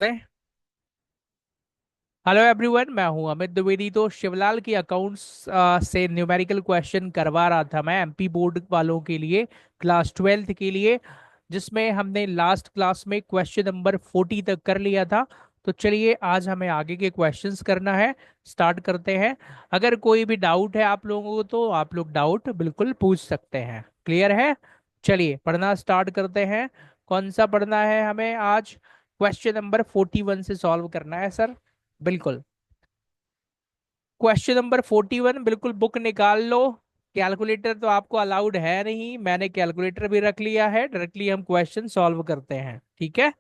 Hello everyone, मैं हूं अमित द्विवेदी। तो शिवलाल की अकाउंट्स से न्यूमेरिकल क्वेश्चन करवा रहा था मैं एमपी बोर्ड वालों के लिए, क्लास 12th के लिए, जिसमें हमने लास्ट क्लास में क्वेश्चन नंबर 40 तक कर लिया था। तो चलिए आज हमें आगे के क्वेश्चंस करना है। स्टार्ट करते हैं। अगर कोई भी डाउट है आप लोगों को तो आप लोग डाउट बिल्कुल पूछ सकते हैं। क्लियर है? चलिए पढ़ना स्टार्ट करते हैं। कौन सा पढ़ना है हमें आज? क्वेश्चन नंबर 41 से सॉल्व करना है सर। बिल्कुल। क्वेश्चन नंबर 41, बिल्कुल बुक निकाल लो। कैलकुलेटर तो आपको अलाउड है नहीं, मैंने कैलकुलेटर भी रख लिया है। डायरेक्टली हम क्वेश्चन सॉल्व करते हैं, ठीक है।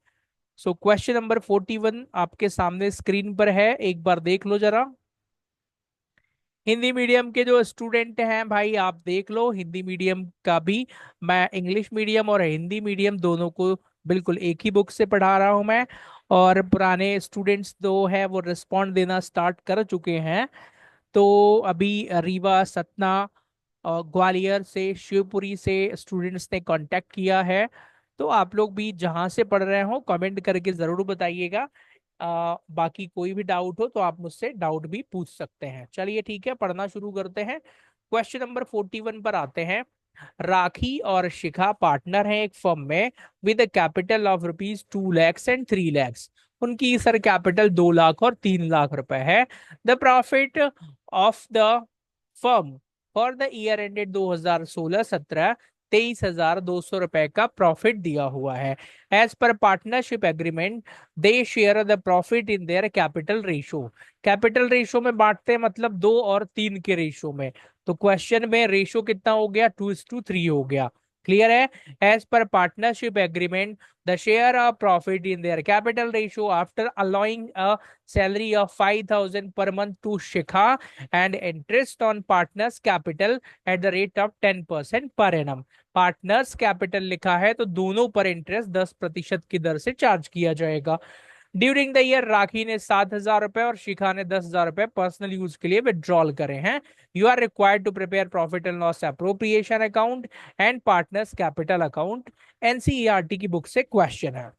सो क्वेश्चन नंबर 41 आपके सामने स्क्रीन पर है, एक बार देख लो जरा। हिंदी मीडियम के जो स्टूडेंट हैं भाई, आप देख लो हिंदी मीडियम का भी। मैं इंग्लिश मीडियम और हिंदी मीडियम दोनों को बिल्कुल एक ही बुक से पढ़ा रहा हूं मैं। और पुराने स्टूडेंट्स जो है वो रिस्पॉन्ड देना स्टार्ट कर चुके हैं। तो अभी रीवा, सतना और ग्वालियर से, शिवपुरी से स्टूडेंट्स ने कांटेक्ट किया है। तो आप लोग भी जहां से पढ़ रहे हो कमेंट करके जरूर बताइएगा। बाकी कोई भी डाउट हो तो आप मुझसे डाउट भी पूछ सकते हैं। चलिए ठीक है, पढ़ना शुरू करते हैं। क्वेश्चन नंबर 41 पर आते हैं। राखी और शिखा पार्टनर हैं एक फर्म में with capital of rupees 2 lakhs and 3 lakhs। उनकी सर कैपिटल 2 लाख और 3 लाख रुपए है। The profit of the firm for the year ended 2016-17 23,200 रुपए का प्रॉफिट दिया हुआ है। As per partnership agreement they share the profit in their capital ratio. Capital ratio में बांटते हैं, मतलब 2 और 3 के रेशो में। तो क्वेश्चन में रेशो कितना हो गया? 2:3 हो गया। क्लियर है? As per partnership agreement the share of profit in their capital ratio after allowing a salary of 5,000 per month to Shikha and interest on partners capital at the rate of 10% per annum. Partners capital लिखा है तो दोनों पर interest 10% की दर से charge किया जाएगा। During the year राखी ने 7,000 रुपए और शिखा ने 10,000 रुपए पर्सनल यूज के लिए विड्रॉल करे हैं। You are required to prepare profit and loss appropriation account and partners capital account. NCERT की बुक से क्वेश्चन है,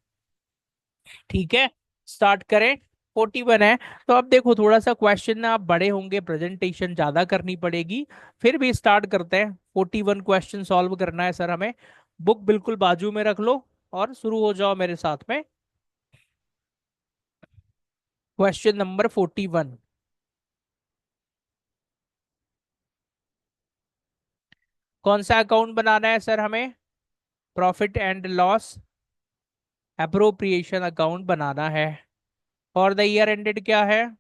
ठीक है। स्टार्ट करें। 41 है। तो अब देखो, थोड़ा सा क्वेश्चन ना आप बड़े होंगे, प्रेजेंटेशन ज्यादा करनी पड़ेगी। फिर भी स्टार्ट करते हैं। 41 क्वेश्चन सॉल्व करना है सर हमें। बुक बिल्कुल बाजू में रख लो और शुरू हो जाओ मेरे साथ में। Question number 41। कौन सा अकाउंट बनाना है सर हमें? Profit and loss appropriation account बनाना है। और द ईयर एंडेड क्या है?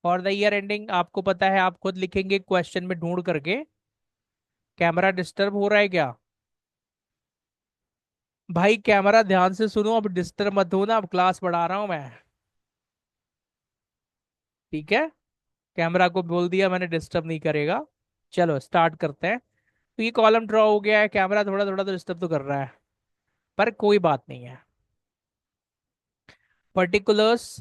और द ईयर एंडिंग आपको पता है, आप खुद लिखेंगे क्वेश्चन में ढूंढ करके। कैमरा डिस्टर्ब हो रहा है क्या? भाई कैमरा ध्यान से सुनो, अब डिस्टर्ब मत हो ना, अब क्लास बढ़ा रहा हूं मैं। ठीक है। कैमरा को बोल दिया मैंने डिस्टर्ब नहीं करेगा। चलो स्टार्ट करते हैं। तो ये कॉलम ड्रॉ हो गया है, कैमरा थोड़ा थोड़ा तो डिस्टर्ब तो कर रहा है, पर कोई बात नहीं है। Particulars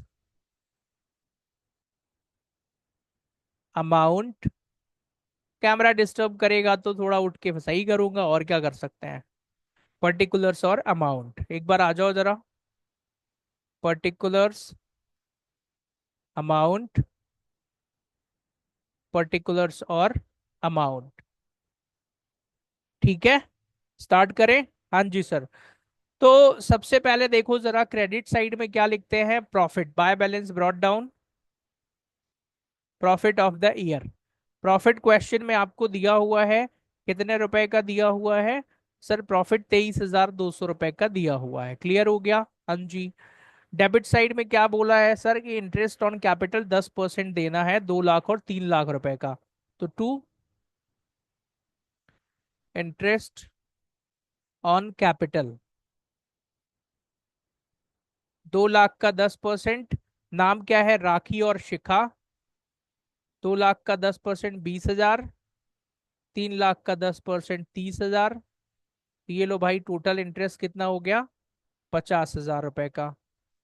amount. कैमरा डिस्टर्ब करेगा तो थोड़ा उठ के सही करूंगा, और क्या कर सकते हैं। पर्टिकुलर्स और अमाउंट, एक बार आ जाओ जरा। पर्टिकुलर्स, अमाउंट, पर्टिकुलर्स और अमाउंट। ठीक है, स्टार्ट करें। हाँ जी सर। तो सबसे पहले देखो जरा, क्रेडिट साइड में क्या लिखते हैं? Profit by balance brought down, profit of the year. Profit question में आपको दिया हुआ है, कितने रुपए का दिया हुआ है? सर प्रॉफिट 23,200 रुपए का दिया हुआ है। क्लियर हो गया? हाँ जी। डेबिट साइड में क्या बोला है सर कि इंटरेस्ट ऑन कैपिटल 10% देना है, 2 लाख और 3 लाख रुपए का। तो to interest on capital 2 lakh का 10%। नाम क्या है? राखी और शिखा। 2 लाख का 10% 20,000, 3 लाख का 10% 30,000। ये लो भाई, टोटल इंटरेस्ट कितना हो गया? 50,000 रुपए का।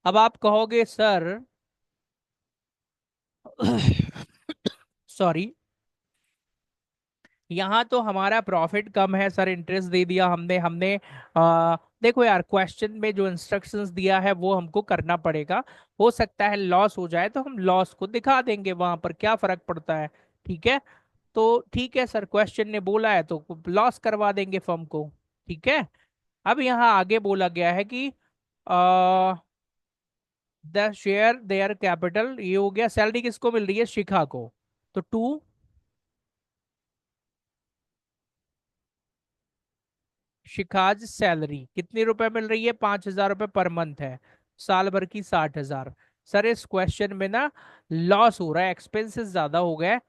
अब आप कहोगे सर सॉरी, यहाँ तो हमारा प्रॉफिट कम है सर, इंटरेस्ट दे दिया हमने हमने देखो यार, क्वेश्चन में जो इंस्ट्रक्शंस दिया है वो हमको करना पड़ेगा। हो सकता है लॉस हो जाए तो हम लॉस को दिखा देंगे वहां पर, क्या फर्क पड़ता है। ठीक है, तो ठीक है सर, क्वेश्चन ने बोला है तो लॉस करवा देंगे फर्म को। ठीक है, अब यहाँ आगे बोला गया है कि द शेयर देयर कैपिटल, ये हो गया। सैलरी किसको मिल रही है? शिखा को। तो टू शिखाज सैलरी कितनी रुपए मिल रही है? 5,000 रुपये पर मंथ है, साल भर की 60,000। सर इस क्वेश्चन में ना लॉस हो रहा है, एक्सपेंसेस ज्यादा हो गए।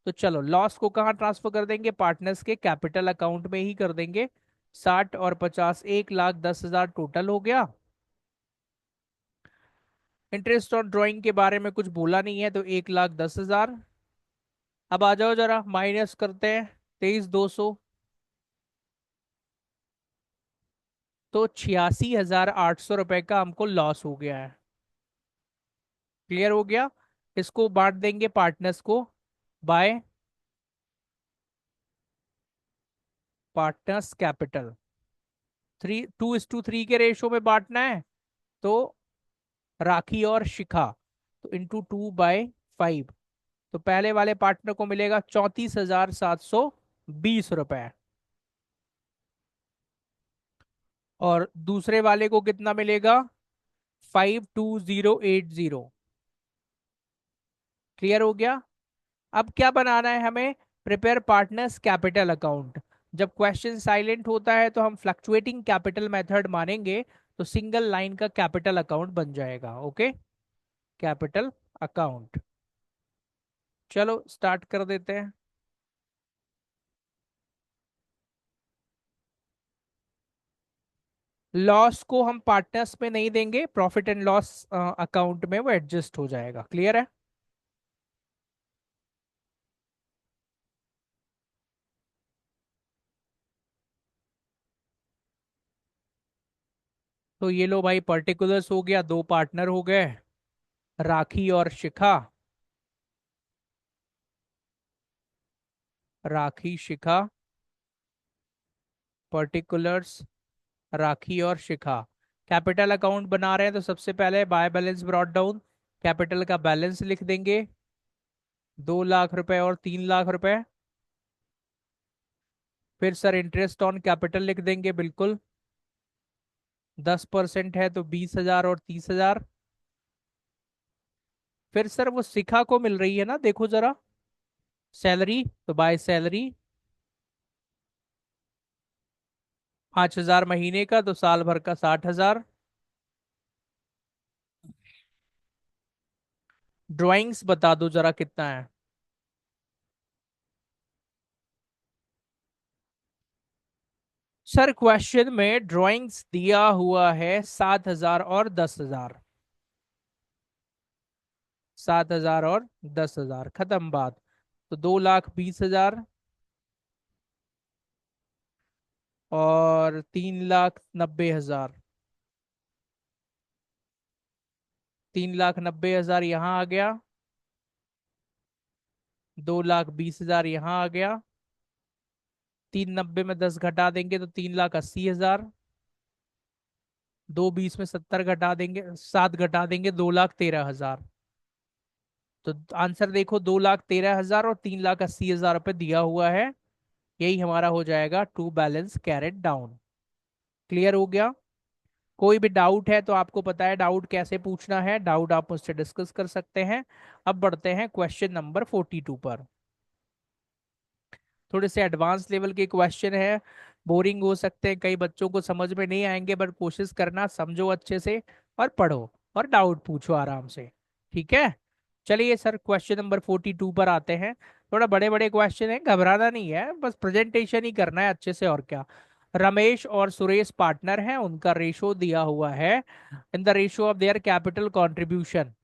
तो चलो लॉस को कहाँ ट्रांसफर कर देंगे? पार्टनर्स के कैपिटल अकाउंट में ही कर देंगे। 60 और 50, 1,10,000 टोटल हो गया। इंटरेस्ट ऑन ड्राइंग के बारे में कुछ बोला नहीं है, तो 1,10,000। अब आ जाओ जरा, माइनस करते हैं। 23,200, तो 86,800 रुपए का हमको लॉस हो गया है। क्लियर हो गया? इसको बांट देंगे पार्टनर्स को बाय पार्टनर्स कैपिटल। 2:3 के रेशो में बांटना है। तो राखी और शिखा, तो इंटू 2/5। तो पहले वाले पार्टनर को मिलेगा 34,720 रुपए, और दूसरे वाले को कितना मिलेगा? 52080। क्लियर हो गया? अब क्या बनाना है हमें? Prepare partners capital account. जब क्वेश्चन साइलेंट होता है तो हम फ्लक्चुएटिंग कैपिटल मेथड मानेंगे, तो सिंगल लाइन का कैपिटल अकाउंट बन जाएगा। Okay, capital account. चलो स्टार्ट कर देते हैं। लॉस को हम पार्टनर्स में नहीं देंगे, प्रॉफिट एंड लॉस अकाउंट में वो एडजस्ट हो जाएगा। क्लियर है? तो ये लो भाई, पर्टिकुलर्स हो गया, दो पार्टनर हो गए, राखी और शिखा। राखी शिखा, पर्टिकुलर्स राखी और शिखा। कैपिटल अकाउंट बना रहे हैं तो सबसे पहले bye balance brought down, capital का बैलेंस लिख देंगे। 2 लाख रुपए और 3 लाख रुपए। फिर सर इंटरेस्ट ऑन कैपिटल लिख देंगे, बिल्कुल। 10% है तो 20,000 और 30,000। फिर सर वो शिखा को मिल रही है ना, देखो जरा, सैलरी, तो बाय सैलरी 5,000 महीने का, तो साल भर का 60,000। ड्राइंग्स बता दो जरा कितना है। सर क्वेश्चन में ड्राइंग्स दिया हुआ है 7,000 और 10,000। 7,000 और 10,000, खत्म बात। तो 2,20,000 और 3,90,000। 3,90,000 यहाँ आ गया। 2,20,000 यहाँ आ गया। 390 में 10 घटा देंगे तो 3,80,000। 220 में 70 घटा देंगे, 7 घटा देंगे, 2,13,000। तो आंसर देखो, 2,13,000 और 3,80,000 रुपये दिया हुआ है। यही हमारा हो जाएगा to balance carried down. Clear हो गया? कोई भी डाउट है तो आपको पता है डाउट कैसे पूछना है, डाउट आप मुझसे डिस्कस कर सकते हैं। अब बढ़ते हैं क्वेश्चन नंबर 42 पर। थोड़े से एडवांस लेवल के क्वेश्चन है, बोरिंग हो सकते हैं, कई बच्चों को समझ में नहीं आएंगे, बट कोशिश करना समझो अच्छे से और पढ़ो और डाउट पूछो आराम से। ठीक है, चलिए सर क्वेश्चन नंबर 42 पर आते हैं। थोड़ा बड़े बड़े क्वेश्चन है, घबराना नहीं है, बस प्रेजेंटेशन ही करना है अच्छे से, और क्या। रमेश और सुरेश पार्टनर हैं, उनका रेशो दिया हुआ है। In the ratio of their capital contribution,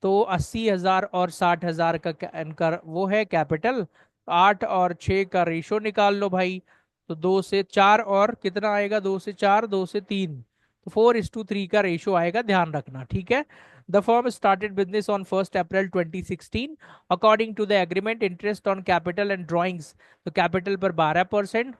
तो 80,000 और 60,000 का इनका वो है कैपिटल। 8 और 6 का रेशो निकाल लो भाई। तो 2 से 4 और कितना आएगा? 2 से 4, 2 से 3, तो 4:3 का रेशियो आएगा, ध्यान रखना, ठीक है। The firm started business on 1 April 2016। According to the agreement interest on capital and drawings, तो कैपिटल पर 12%,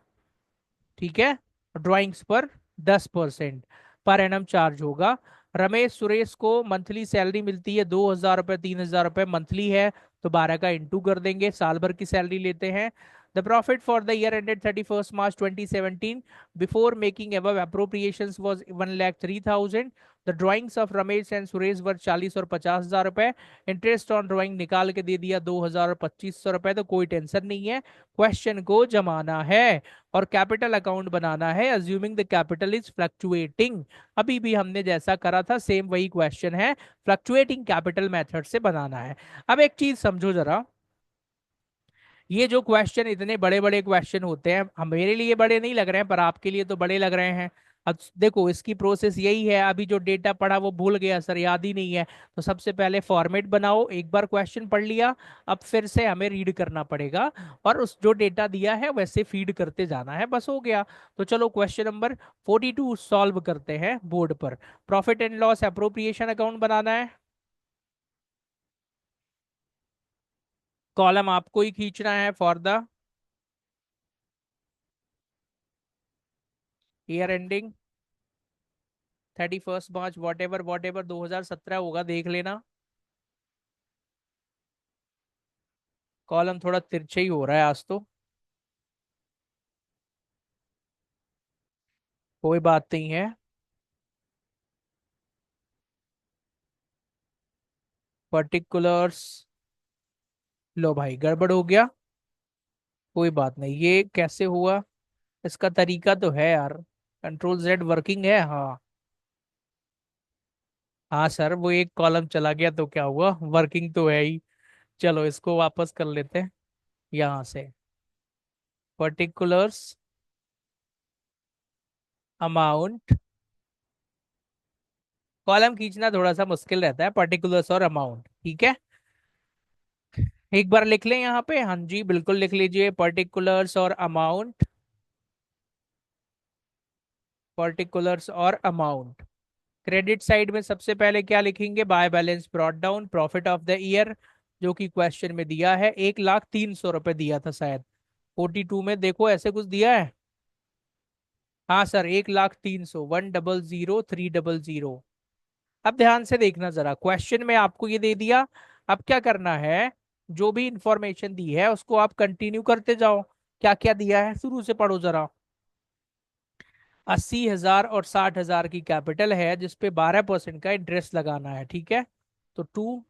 ठीक है, ड्राइंग्स पर 10% पर एनम चार्ज होगा। रमेश सुरेश को मंथली सैलरी मिलती है 2,000 रुपये, 3,000 रुपये मंथली है, तो 12 का इंटू कर देंगे, साल भर की सैलरी लेते हैं। The profit for the year ended 31 March 2017 before making above appropriations was 1,03,000। The drawings of Ramesh and Suresh were 40 और 50,000 रुपए। इंटरेस्ट ऑन ड्राइंग निकाल के दे दिया 2,000 और 2,500 रुपए, तो कोई टेंशन नहीं है, क्वेश्चन को जमाना है और कैपिटल अकाउंट बनाना है, assuming the capital is fluctuating. अभी भी हमने जैसा करा था सेम वही क्वेश्चन है, फ्लक्चुएटिंग कैपिटल मेथड से बनाना है। अब एक चीज समझो जरा, ये जो क्वेश्चन इतने बड़े बड़े क्वेश्चन होते हैं, हम मेरे लिए बड़े नहीं लग रहे हैं पर आपके लिए तो बड़े लग रहे हैं। अब देखो इसकी प्रोसेस यही है, अभी जो डेटा पढ़ा वो भूल गया सर, याद ही नहीं है, तो सबसे पहले फॉर्मेट बनाओ, एक बार क्वेश्चन पढ़ लिया, अब फिर से हमें रीड करना पड़ेगा और उस जो डेटा दिया है वैसे फीड करते जाना है, बस हो गया। तो चलो क्वेश्चन नंबर 42 सॉल्व करते हैं बोर्ड पर। Profit and loss appropriation account बनाना है, कॉलम आपको ही खींचना है for the year ending 31 March, whatever 2017 होगा, देख लेना। कॉलम थोड़ा तिरछे ही हो रहा है आज तो, कोई बात नहीं है। पर्टिकुलर्स, लो भाई गड़बड़ हो गया, कोई बात नहीं, ये कैसे हुआ, इसका तरीका तो है यार, कंट्रोल Z वर्किंग है, हाँ। हाँ सर, वो एक कॉलम चला गया तो क्या हुआ, वर्किंग तो है ही। चलो इसको वापस कर लेते हैं यहाँ से, पर्टिकुलर्स अमाउंट, कॉलम खींचना थोड़ा सा मुश्किल रहता है, पर्टिकुलर्स और अमाउंट, ठीक है। एक बार लिख लें यहाँ पे, हाँ जी बिल्कुल लिख लीजिए, पर्टिकुलर्स और अमाउंट, पर्टिकुलर्स और अमाउंट। क्रेडिट साइड में सबसे पहले क्या लिखेंगे, bye balance brought down, profit of the year जो कि क्वेश्चन में दिया है 1,03,000 रुपये दिया था शायद, 42 में देखो ऐसे कुछ दिया है। हाँ सर, 1,03,000, 1,00,300। अब ध्यान से देखना जरा, क्वेश्चन में आपको ये दे दिया, अब क्या करना है, जो भी इंफॉर्मेशन दी है उसको आप कंटिन्यू करते जाओ। क्या क्या दिया है शुरू से पढ़ो जरा। 80,000 और 60,000 की कैपिटल है जिसपे 12% का इंटरेस्ट लगाना है, ठीक है। तो टू,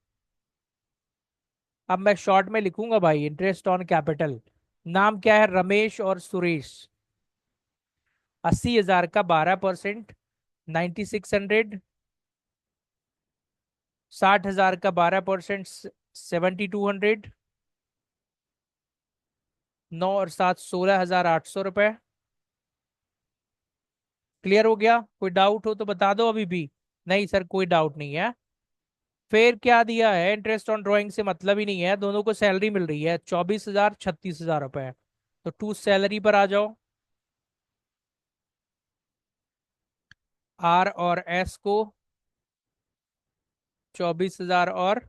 अब मैं शॉर्ट में लिखूंगा भाई, इंटरेस्ट ऑन कैपिटल, नाम क्या है, रमेश और सुरेश। 80,000 का 12%, 9,600। 60,000 का 12%, 7,200। 9 और 7 16,800 रुपए। क्लियर हो गया, कोई डाउट हो तो बता दो अभी भी। नहीं सर कोई डाउट नहीं है। फिर क्या दिया है, इंटरेस्ट ऑन ड्राइंग से मतलब ही नहीं है, दोनों को सैलरी मिल रही है 24,000, 36,000 रुपए। तो टू सैलरी पर आ जाओ, R और S को 24,000 और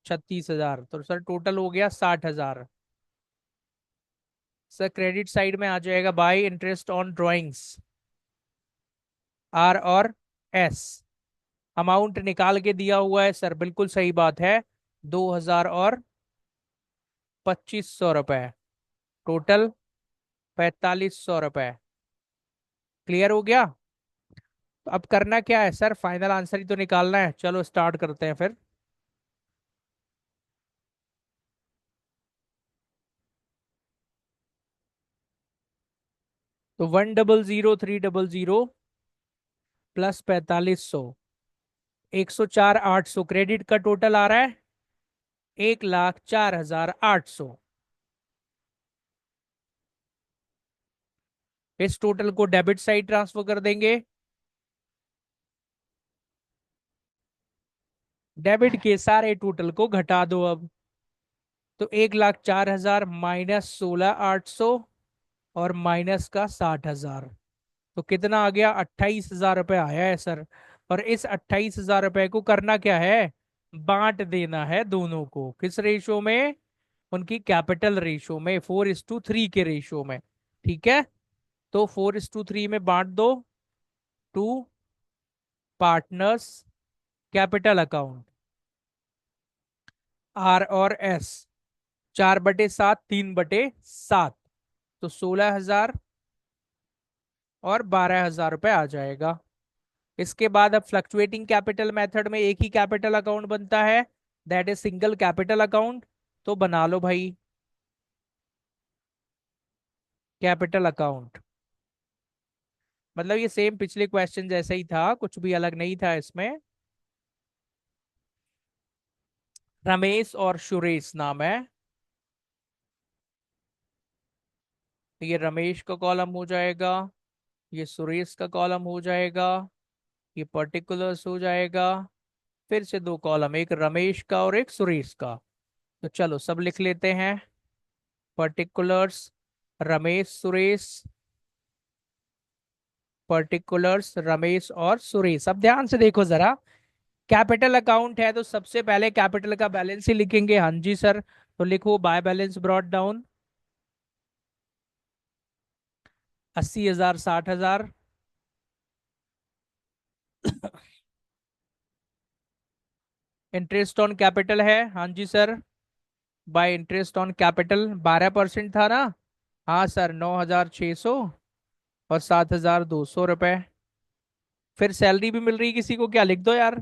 36,000, तो सर टोटल हो गया 60,000। सर क्रेडिट साइड में आ जाएगा bye interest on drawings, R और S। अमाउंट निकाल के दिया हुआ है सर, बिल्कुल सही बात है, 2,000 और 2,500 रुपए, टोटल 4,500 रुपए। क्लियर हो गया। तो अब करना क्या है सर, फाइनल आंसर ही तो निकालना है, चलो स्टार्ट करते हैं फिर। तो 1,00,300 प्लस 4,500, 104,800 क्रेडिट का टोटल आ रहा है, 1,04,800। इस टोटल को डेबिट साइड ट्रांसफर कर देंगे, डेबिट के सारे टोटल को घटा दो अब। तो 1,04,000 माइनस 16,800 और माइनस का 60,000, तो कितना आ गया, 28,000 रुपये आया है सर। और इस 28,000 रुपये को करना क्या है, बांट देना है दोनों को, किस रेशो में, उनकी कैपिटल रेशो में, 4:3 के रेशो में। ठीक है, तो 4:3 में बांट दो, to partners capital account, R और एस, 4/7, 3/7, तो 16,000 और 12,000 रुपये आ जाएगा। इसके बाद अब फ्लक्चुएटिंग कैपिटल मेथड में एक ही कैपिटल अकाउंट बनता है, that is single capital account. तो बना लो भाई कैपिटल अकाउंट। मतलब ये सेम पिछले क्वेश्चन जैसा ही था, कुछ भी अलग नहीं था इसमें। रमेश और सुरेश नाम है। तो ये रमेश का कॉलम हो जाएगा, ये सुरेश का कॉलम हो जाएगा, ये पर्टिकुलर्स हो जाएगा, फिर से दो कॉलम, एक रमेश का और एक सुरेश का। तो चलो सब लिख लेते हैं, पर्टिकुलर्स रमेश सुरेश, पर्टिकुलर्स रमेश और सुरेश। अब ध्यान से देखो जरा, कैपिटल अकाउंट है तो सबसे पहले कैपिटल का बैलेंस ही लिखेंगे, हाँ जी सर। तो लिखो by balance brought down, 80,000, 60,000। Interest on capital है, हाँ जी sir, by interest on capital 12% था ना। हाँ सर, 9,600 और 7,200 रुपये। फिर सैलरी भी मिल रही है किसी को, क्या लिख दो यार।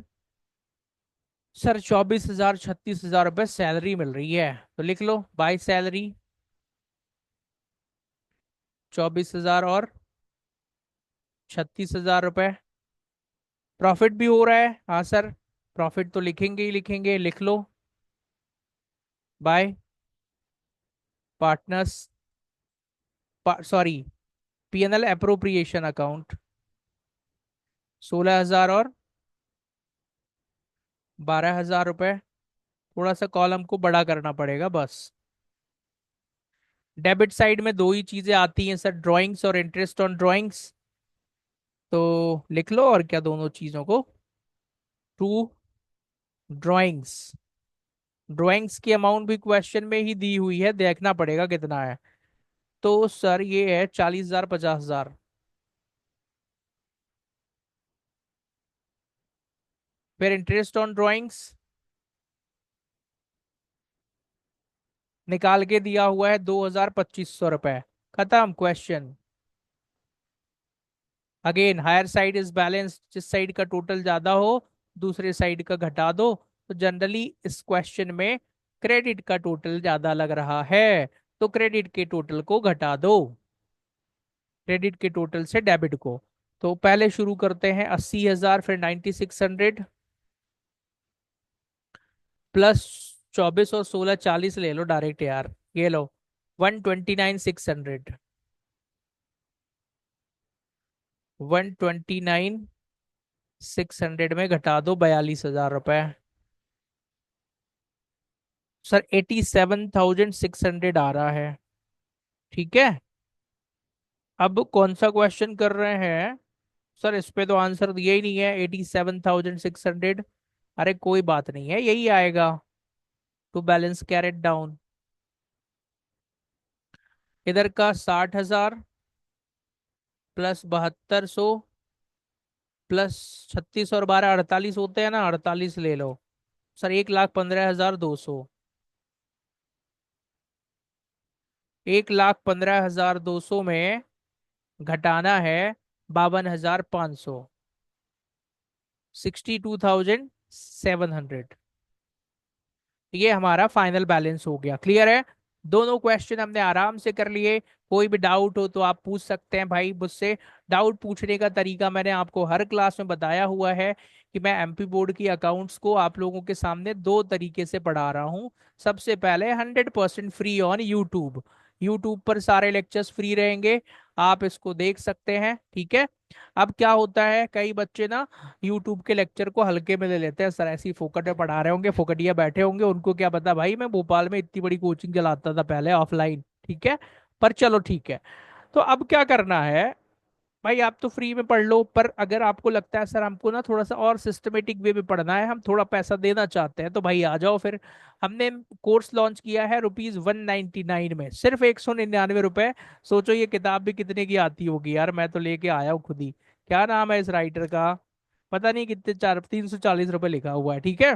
सर 24,000, 36,000 रुपये सैलरी मिल रही है, तो लिख लो बाय सैलरी 24,000 और 36,000 रुपये। प्रॉफिट भी हो रहा है, हाँ सर, प्रॉफिट तो लिखेंगे ही लिखेंगे, लिख लो by partners, sorry, PNL appropriation account, 16,000 और 12,000 रुपये। थोड़ा सा कॉलम को बड़ा करना पड़ेगा बस। डेबिट साइड में दो ही चीजें आती हैं सर, ड्राइंग्स और इंटरेस्ट ऑन ड्राइंग्स। तो लिख लो और क्या, दोनों चीजों को, टू ड्राइंग्स। ड्राइंग्स की अमाउंट भी क्वेश्चन में ही दी हुई है, देखना पड़ेगा कितना है। तो सर ये है 40,000, 50,000। फिर इंटरेस्ट ऑन ड्राइंग्स निकाल के दिया हुआ है, 2,2500 रुपये। खत्म question. Again higher side is balance, जिस साइड का टोटल ज्यादा हो दूसरे साइड का घटा दो। तो जनरली इस क्वेश्चन में क्रेडिट का टोटल ज्यादा लग रहा है, तो क्रेडिट के टोटल को घटा दो, क्रेडिट के टोटल से डेबिट को। तो पहले शुरू करते हैं 80,000, फिर 9,600, प्लस 24 और 16, 40 ले लो डायरेक्ट यार, ये लो 129,600, 129,600 में घटा दो 42,000 रुपये। सर 87,600 आ रहा है। ठीक है, अब कौन सा क्वेश्चन कर रहे हैं सर, इस पे तो आंसर दिया ही नहीं है, 87,600। अरे कोई बात नहीं है, यही आएगा, टू बैलेंस कैरेट डाउन। इधर का 60,000 प्लस 7,200 प्लस 36 और 12, 48 होते हैं ना, 48 ले लो। सर 1,15,200, 1,15,200 में घटाना है 52,500, 62,700। ये हमारा फाइनल बैलेंस हो गया, क्लियर है। दोनों क्वेश्चन हमने आराम से कर लिए। कोई भी डाउट हो तो आप पूछ सकते हैं भाई मुझसे। डाउट पूछने का तरीका मैंने आपको हर क्लास में बताया हुआ है कि मैं एमपी बोर्ड की अकाउंट्स को आप लोगों के सामने दो तरीके से पढ़ा रहा हूँ। सबसे पहले 100% फ्री ऑन यूट्यूब, यूट्यूब पर सारे लेक्चर्स फ्री रहेंगे, आप इसको देख सकते हैं। ठीक है, अब क्या होता है, कई बच्चे ना यूट्यूब के लेक्चर को हल्के में ले लेते हैं, सर ऐसी फोकट में पढ़ा रहे होंगे, फोकटिया बैठे होंगे, उनको क्या पता भाई मैं भोपाल में इतनी बड़ी कोचिंग चलाता था पहले ऑफलाइन। ठीक है, पर चलो ठीक है। तो अब क्या करना है, भाई आप तो फ्री में पढ़ लो, पर अगर आपको लगता है सर हमको ना थोड़ा सा और सिस्टमेटिक वे में पढ़ना है, हम थोड़ा पैसा देना चाहते हैं, तो भाई आ जाओ फिर। हमने कोर्स लॉन्च किया है ₹199 में, सिर्फ ₹199। सोचो ये किताब भी कितने की आती होगी यार, मैं तो लेके आया हूँ खुद ही। क्या नाम है इस राइटर का, पता नहीं कितने, 340 रुपये लिखा हुआ है, ठीक है।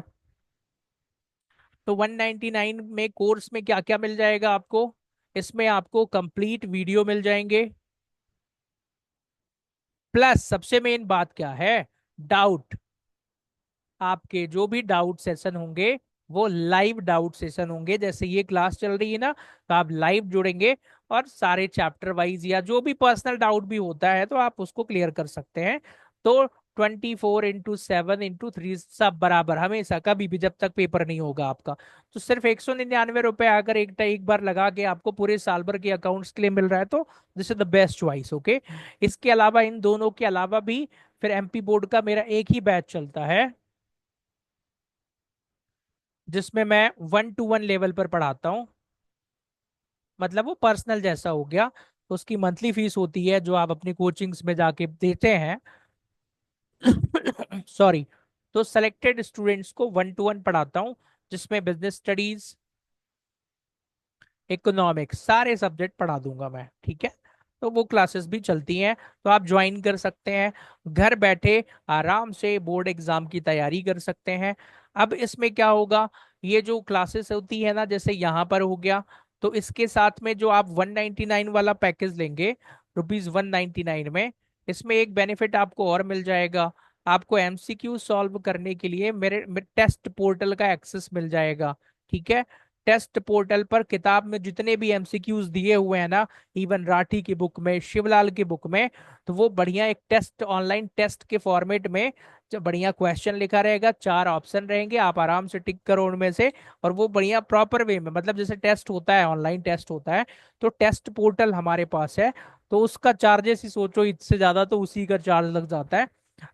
तो 199 में कोर्स में क्या क्या मिल जाएगा आपको? इसमें आपको कंप्लीट वीडियो मिल जाएंगे, प्लस सबसे मेन बात क्या है, डाउट। आपके जो भी डाउट सेशन होंगे वो लाइव डाउट सेशन होंगे, जैसे ये क्लास चल रही है ना, तो आप लाइव जुड़ेंगे और सारे चैप्टर वाइज या जो भी पर्सनल डाउट भी होता है तो आप उसको क्लियर कर सकते हैं। तो 24/7/3 सब बराबर, हमेशा कभी भी, जब तक पेपर नहीं होगा आपका। तो सिर्फ ₹199 अगर एक बार लगा के आपको पूरे साल भर के अकाउंट्स के लिए मिल रहा है, तो this is the best choice, okay. इसके अलावा, इन दोनों के अलावा भी फिर एमपी बोर्ड का मेरा एक ही बैच चलता है, जिसमें मैं 1-to-1 लेवल पर पढ़ाता हूँ। मतलब वो पर्सनल जैसा हो गया। तो उसकी मंथली फीस होती है जो आप अपनी कोचिंग्स में जाके देते हैं। सॉरी। तो सेलेक्टेड स्टूडेंट्स को 1-to-1 पढ़ाता हूँ, जिसमें बिजनेस स्टडीज, इकोनॉमिक्स, सारे सब्जेक्ट पढ़ा दूंगा मैं, ठीक है। तो वो क्लासेस भी चलती हैं, तो आप ज्वाइन कर सकते हैं। घर बैठे आराम से बोर्ड एग्जाम की तैयारी कर सकते हैं। अब इसमें क्या होगा, ये जो क्लासेस होती है ना, जैसे यहाँ पर हो गया, तो इसके साथ में जो आप 199 वाला पैकेज लेंगे, ₹199 में, इसमें एक बेनिफिट आपको और मिल जाएगा। आपको एमसीक्यू सॉल्व करने के लिए मेरे टेस्ट पोर्टल का एक्सेस मिल जाएगा, ठीक है। टेस्ट पोर्टल पर किताब में जितने भी एमसीक्यूज दिए हुए हैं ना, इवन राठी की बुक में, शिवलाल की बुक में, तो वो बढ़िया एक टेस्ट, ऑनलाइन टेस्ट के फॉर्मेट में, जो बढ़िया क्वेश्चन लिखा रहेगा, 4 ऑप्शन रहेंगे, आप आराम से टिक करो उनमें से, और वो बढ़िया प्रॉपर वे में, मतलब जैसे टेस्ट होता है, ऑनलाइन टेस्ट होता है, तो टेस्ट पोर्टल हमारे पास है। तो उसका चार्जेस ही सोचो, इससे ज्यादा तो उसी का चार्ज लग जाता है।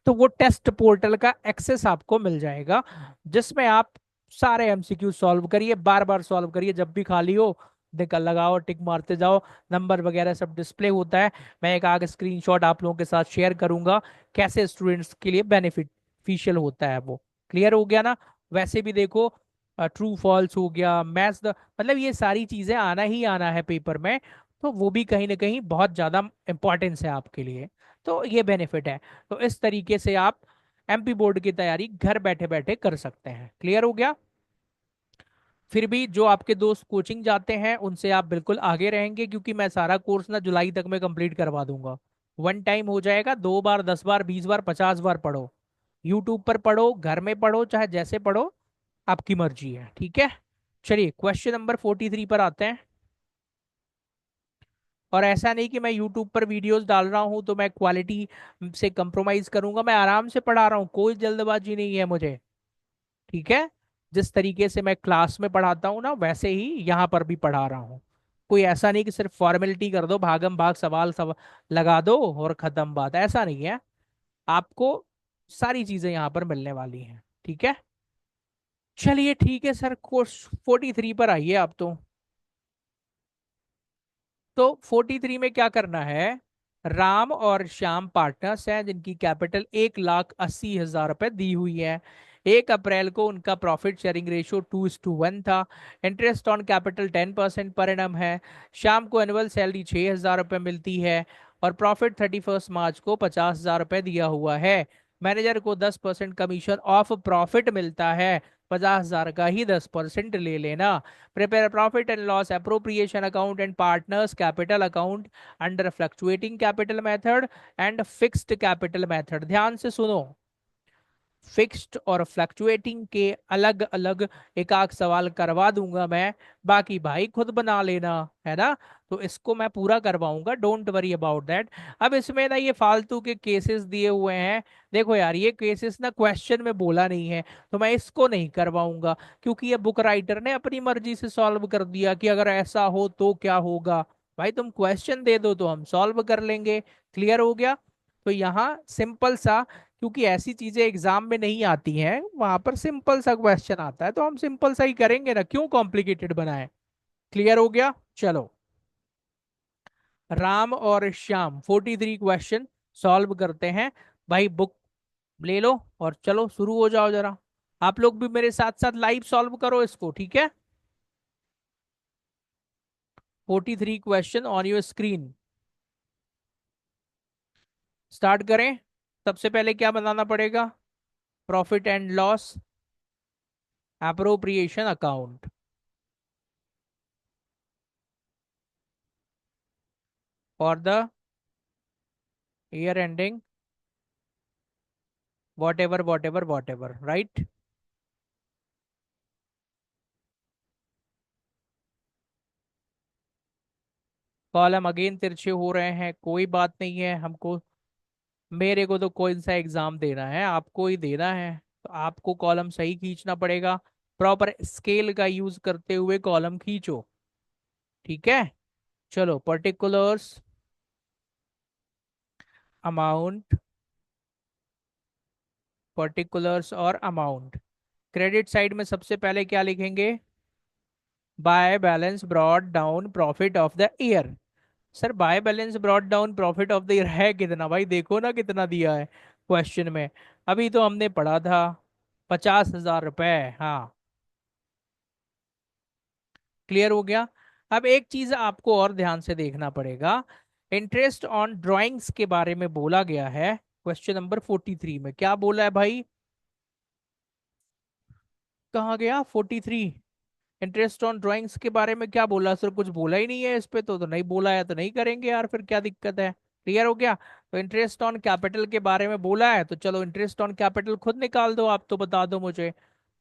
तो वो टेस्ट पोर्टल का एक्सेस आपको मिल जाएगा, जिसमें आप सारे एमसीक्यू सॉल्व करिए, बार बार सॉल्व करिए, जब भी खाली हो निकल लगाओ, टिक मारते जाओ, नंबर वगैरह सब डिस्प्ले होता है। मैं एक आगे स्क्रीनशॉट आप लोगों के साथ शेयर करूंगा, कैसे स्टूडेंट्स के लिए बेनिफिशियल होता है वो। क्लियर हो गया ना? वैसे भी देखो, ट्रू फॉल्स हो गया, मैथ्स द, मतलब ये सारी चीजें आना ही आना है पेपर में, तो वो भी कहीं ना कहीं बहुत ज्यादा इंपॉर्टेंस है आपके लिए। तो ये बेनिफिट है। तो इस तरीके से आप एमपी बोर्ड की तैयारी घर बैठे बैठे कर सकते हैं। क्लियर हो गया? फिर भी जो आपके दोस्त कोचिंग जाते हैं उनसे आप बिल्कुल आगे रहेंगे, क्योंकि मैं सारा कोर्स ना जुलाई तक में कंप्लीट करवा दूंगा। वन टाइम हो जाएगा, 2 बार, 10 बार, 20 बार, 50 बार पढ़ो। यूट्यूब पर पढ़ो, घर में पढ़ो, चाहे जैसे पढ़ो, आपकी मर्जी है, ठीक है। चलिए क्वेश्चन नंबर 43 पर आते हैं। और ऐसा नहीं कि मैं यूट्यूब पर वीडियोस डाल रहा हूं तो मैं क्वालिटी से कंप्रोमाइज करूंगा, मैं आराम से पढ़ा रहा हूँ, कोई जल्दबाजी नहीं है मुझे, ठीक है। जिस तरीके से मैं क्लास में पढ़ाता हूँ ना, वैसे ही यहाँ पर भी पढ़ा रहा हूँ। कोई ऐसा नहीं कि सिर्फ फॉर्मेलिटी कर दो, भागम भाग सवाल सब लगा दो और खत्म बात, ऐसा नहीं है। आपको सारी चीजें यहाँ पर मिलने वाली हैं, ठीक है। चलिए ठीक है सर, कोर्स 43 पर आइए आप तो। 43 में क्या करना है, राम और श्याम पार्टनर्स हैं जिनकी कैपिटल 1,80,000 रुपए दी हुई है। 1 अप्रैल को उनका प्रॉफिट शेयरिंग रेशियो 2:1 था। Interest on capital 10% per annum है। श्याम को एनुअल सैलरी 6,000 रुपये मिलती है, और प्रॉफिट 31 मार्च को 50,000 रुपये दिया हुआ है। मैनेजर को 10% कमीशन ऑफ प्रॉफिट मिलता है, 50,000 का ही 10% ले लेना। Prepare a profit and loss appropriation account and partners capital account under fluctuating capital method and fixed capital method। ध्यान से सुनो, फिक्स्ड और फ्लक्चुएटिंग के अलग अलग एक आध सवाल करवा दूंगा मैं, बाकी भाई खुद बना लेना, है ना। तो इसको मैं पूरा करवाऊंगा, डोंट वरी अबाउट दैट। अब इसमें ना ये फालतू के केसेस दिए हुए हैं, देखो यार ये केसेस ना क्वेश्चन में बोला नहीं है, तो मैं इसको नहीं करवाऊंगा, क्योंकि ये बुक राइटर ने अपनी मर्जी से सॉल्व कर दिया कि अगर ऐसा हो तो क्या होगा। भाई तुम क्वेश्चन दे दो तो हम सॉल्व कर लेंगे। क्लियर हो गया? तो यहाँ सिंपल सा, क्योंकि ऐसी चीजें एग्जाम में नहीं आती हैं, वहां पर सिंपल सा क्वेश्चन आता है, तो हम सिंपल सा ही करेंगे ना, क्यों कॉम्प्लिकेटेड बनाए। क्लियर हो गया? चलो, राम और श्याम 43 क्वेश्चन, सॉल्व करते हैं। भाई बुक ले लो और चलो शुरू हो जाओ जरा। आप लोग भी मेरे साथ साथ लाइव सॉल्व करो इसको, ठीक है। 43 question on your screen. Start करें। सबसे पहले क्या बनाना पड़ेगा? Profit and loss appropriation account for the year ending what ever right. Column again तिरछे हो रहे हैं, कोई बात नहीं है हमको। मेरे को तो कोई सा एग्जाम देना है, आपको ही देना है। तो आपको कॉलम सही खींचना पड़ेगा। प्रॉपर स्केल का यूज करते हुए कॉलम खींचो, ठीक है। चलो, पर्टिकुलर्स, अमाउंट, पर्टिकुलर्स और अमाउंट। क्रेडिट साइड में सबसे पहले क्या लिखेंगे? Bye balance brought down profit of the year. Sir bye balance brought down profit of the year है कितना? भाई देखो ना कितना दिया है क्वेश्चन में। अभी तो हमने पढ़ा था 50,000 रुपए। हाँ, क्लियर हो गया। अब एक चीज आपको और ध्यान से देखना पड़ेगा। इंटरेस्ट ऑन ड्राइंग्स के बारे में बोला गया है क्वेश्चन नंबर 43 में। क्या बोला है भाई? कहाँ गया 43? इंटरेस्ट ऑन ड्राइंग्स के बारे में क्या बोला? सर कुछ बोला ही नहीं है इस पे, तो नहीं बोला है तो नहीं करेंगे यार, फिर क्या दिक्कत है? क्लियर हो गया। तो इंटरेस्ट ऑन कैपिटल के बारे में बोला है, तो चलो इंटरेस्ट ऑन कैपिटल खुद निकाल दो, आप तो बता दो मुझे।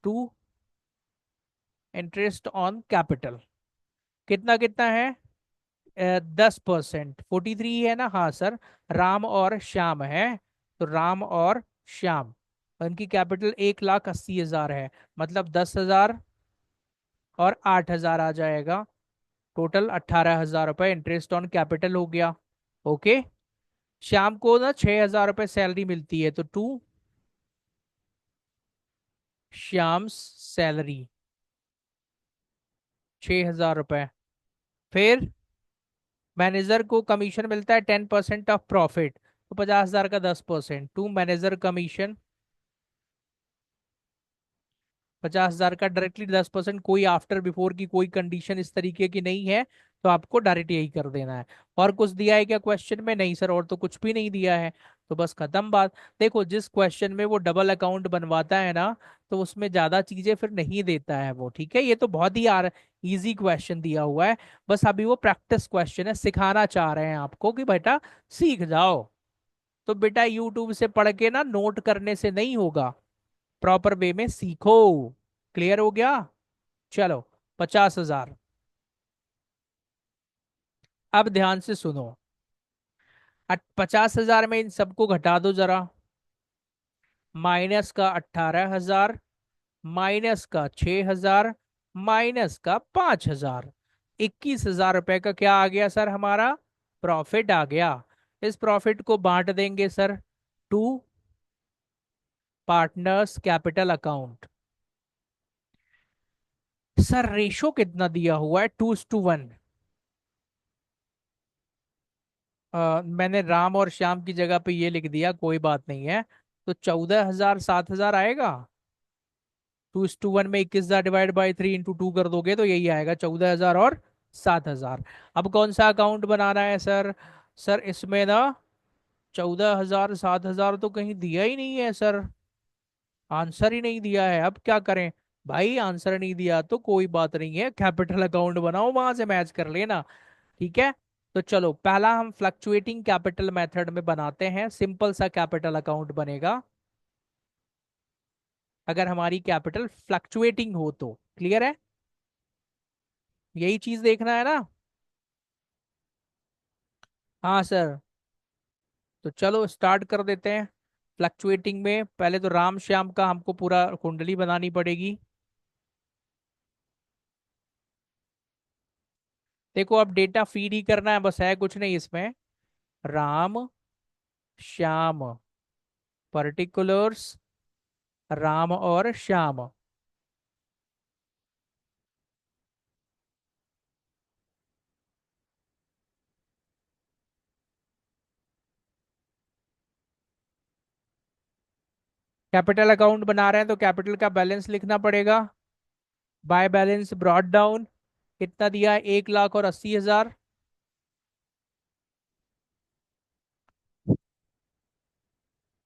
टू इंटरेस्ट ऑन कैपिटल कितना कितना है? 10%। 43 है ना? हाँ सर। राम और श्याम है, तो राम और श्याम, उनकी कैपिटल 1,80,000 है। मतलब 10,000 और 8,000 आ जाएगा। टोटल 18,000 रुपये इंटरेस्ट ऑन कैपिटल हो गया। ओके। श्याम को ना 6,000 रुपये सैलरी मिलती है, तो टू श्याम सैलरी 6,000 रुपये। फिर मैनेजर को कमीशन मिलता है 10% ऑफ प्रॉफिट, तो 50,000 का 10%, टू मैनेजर कमीशन 50,000 का डायरेक्टली 10%। कोई आफ्टर बिफोर की कोई कंडीशन इस तरीके की नहीं है, तो आपको डायरेक्ट यही कर देना है। और कुछ दिया है क्या क्वेश्चन में? नहीं सर, और तो कुछ भी नहीं दिया है। तो बस खत्म बात। देखो जिस क्वेश्चन में वो डबल अकाउंट बनवाता है ना, तो उसमें ज्यादा चीजें फिर नहीं देता है वो, ठीक है। ये तो बहुत ही यार इजी क्वेश्चन दिया हुआ है। बस अभी वो प्रैक्टिस क्वेश्चन है, सिखाना चाह रहे हैं आपको कि बेटा सीख जाओ। तो बेटा यूट्यूब से पढ़ के ना नोट करने से नहीं होगा, प्रॉपर वे में सीखो। क्लियर हो गया? चलो, 50,000। अब ध्यान से सुनो। 50,000 में इन सबको घटा दो जरा। माइनस का 18,000, माइनस का 6,000, माइनस का 5,000, 21,000 रुपए का क्या आ गया सर? हमारा प्रॉफिट आ गया। इस प्रॉफिट को बांट देंगे sir to partners capital account. Sir ratio कितना दिया हुआ है? 2:1। मैंने राम और श्याम की जगह पे ये लिख दिया, कोई बात नहीं है। तो 14,000 7,000 आएगा। 2:1 में 21,000 डिवाइड बाई 3 इंटू 2 कर दोगे तो यही आएगा, 14,000 और 7,000। अब कौन सा अकाउंट बनाना है सर? सर इसमें ना 14,000 7,000 तो कहीं दिया ही नहीं है सर। आंसर ही नहीं दिया है, अब क्या करें? भाई आंसर नहीं दिया तो कोई बात नहीं है, कैपिटल अकाउंट बनाओ, वहां से मैच कर लेना, ठीक है। तो चलो पहला हम फ्लक्चुएटिंग कैपिटल मेथड में बनाते हैं, सिंपल सा कैपिटल अकाउंट बनेगा अगर हमारी कैपिटल फ्लक्चुएटिंग हो तो। क्लियर है? यही चीज देखना है ना? हाँ सर। तो चलो स्टार्ट कर देते हैं। फ्लक्चुएटिंग में पहले तो राम श्याम का हमको पूरा कुंडली बनानी पड़ेगी। देखो अब डेटा फीड ही करना है बस, है कुछ नहीं इसमें। राम श्याम, पर्टिकुलर्स, राम और श्याम। कैपिटल अकाउंट बना रहे हैं तो कैपिटल का बैलेंस लिखना पड़ेगा। Bye balance brought down. कितना दिया? 1,80,000।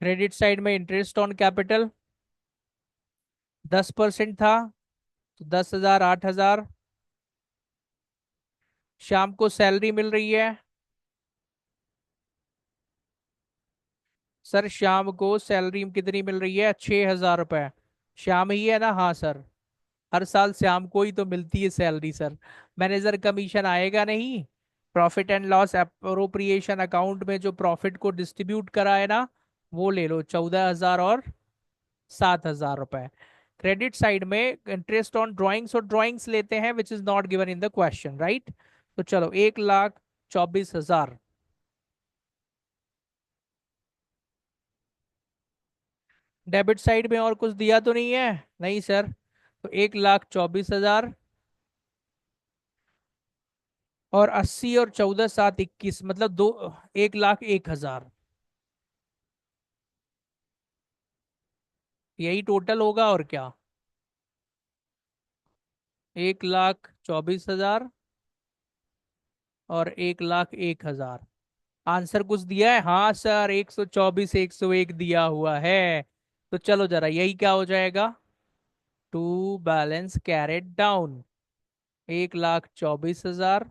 क्रेडिट साइड में इंटरेस्ट ऑन कैपिटल 10% था, तो 10,000, 8,000। शाम को सैलरी मिल रही है। सर शाम को सैलरी कितनी मिल रही है? 6,000 रुपए। शाम ही है ना? हाँ सर। हर साल शाम को ही तो मिलती है सैलरी सर। मैनेजर कमीशन आएगा नहीं। Profit and loss appropriation account में जो प्रॉफिट को डिस्ट्रीब्यूट करा है ना, वो ले लो, 14,000 और 7,000 रुपए। क्रेडिट साइड में इंटरेस्ट ऑन ड्राइंग्स और ड्राइंग्स लेते हैं which is not given in the question, right? तो चलो 1,24,000। डेबिट साइड में और कुछ दिया तो नहीं है? नहीं सर। तो 1,24,000 और 80 और 14,721 मतलब 1,01,000। यही टोटल होगा और क्या? 1,24,000 और 1,01,000। आंसर कुछ दिया है? हाँ सर, 124, 101 दिया हुआ है। तो चलो जरा यही क्या हो जाएगा? To balance carried down. 1,24,000,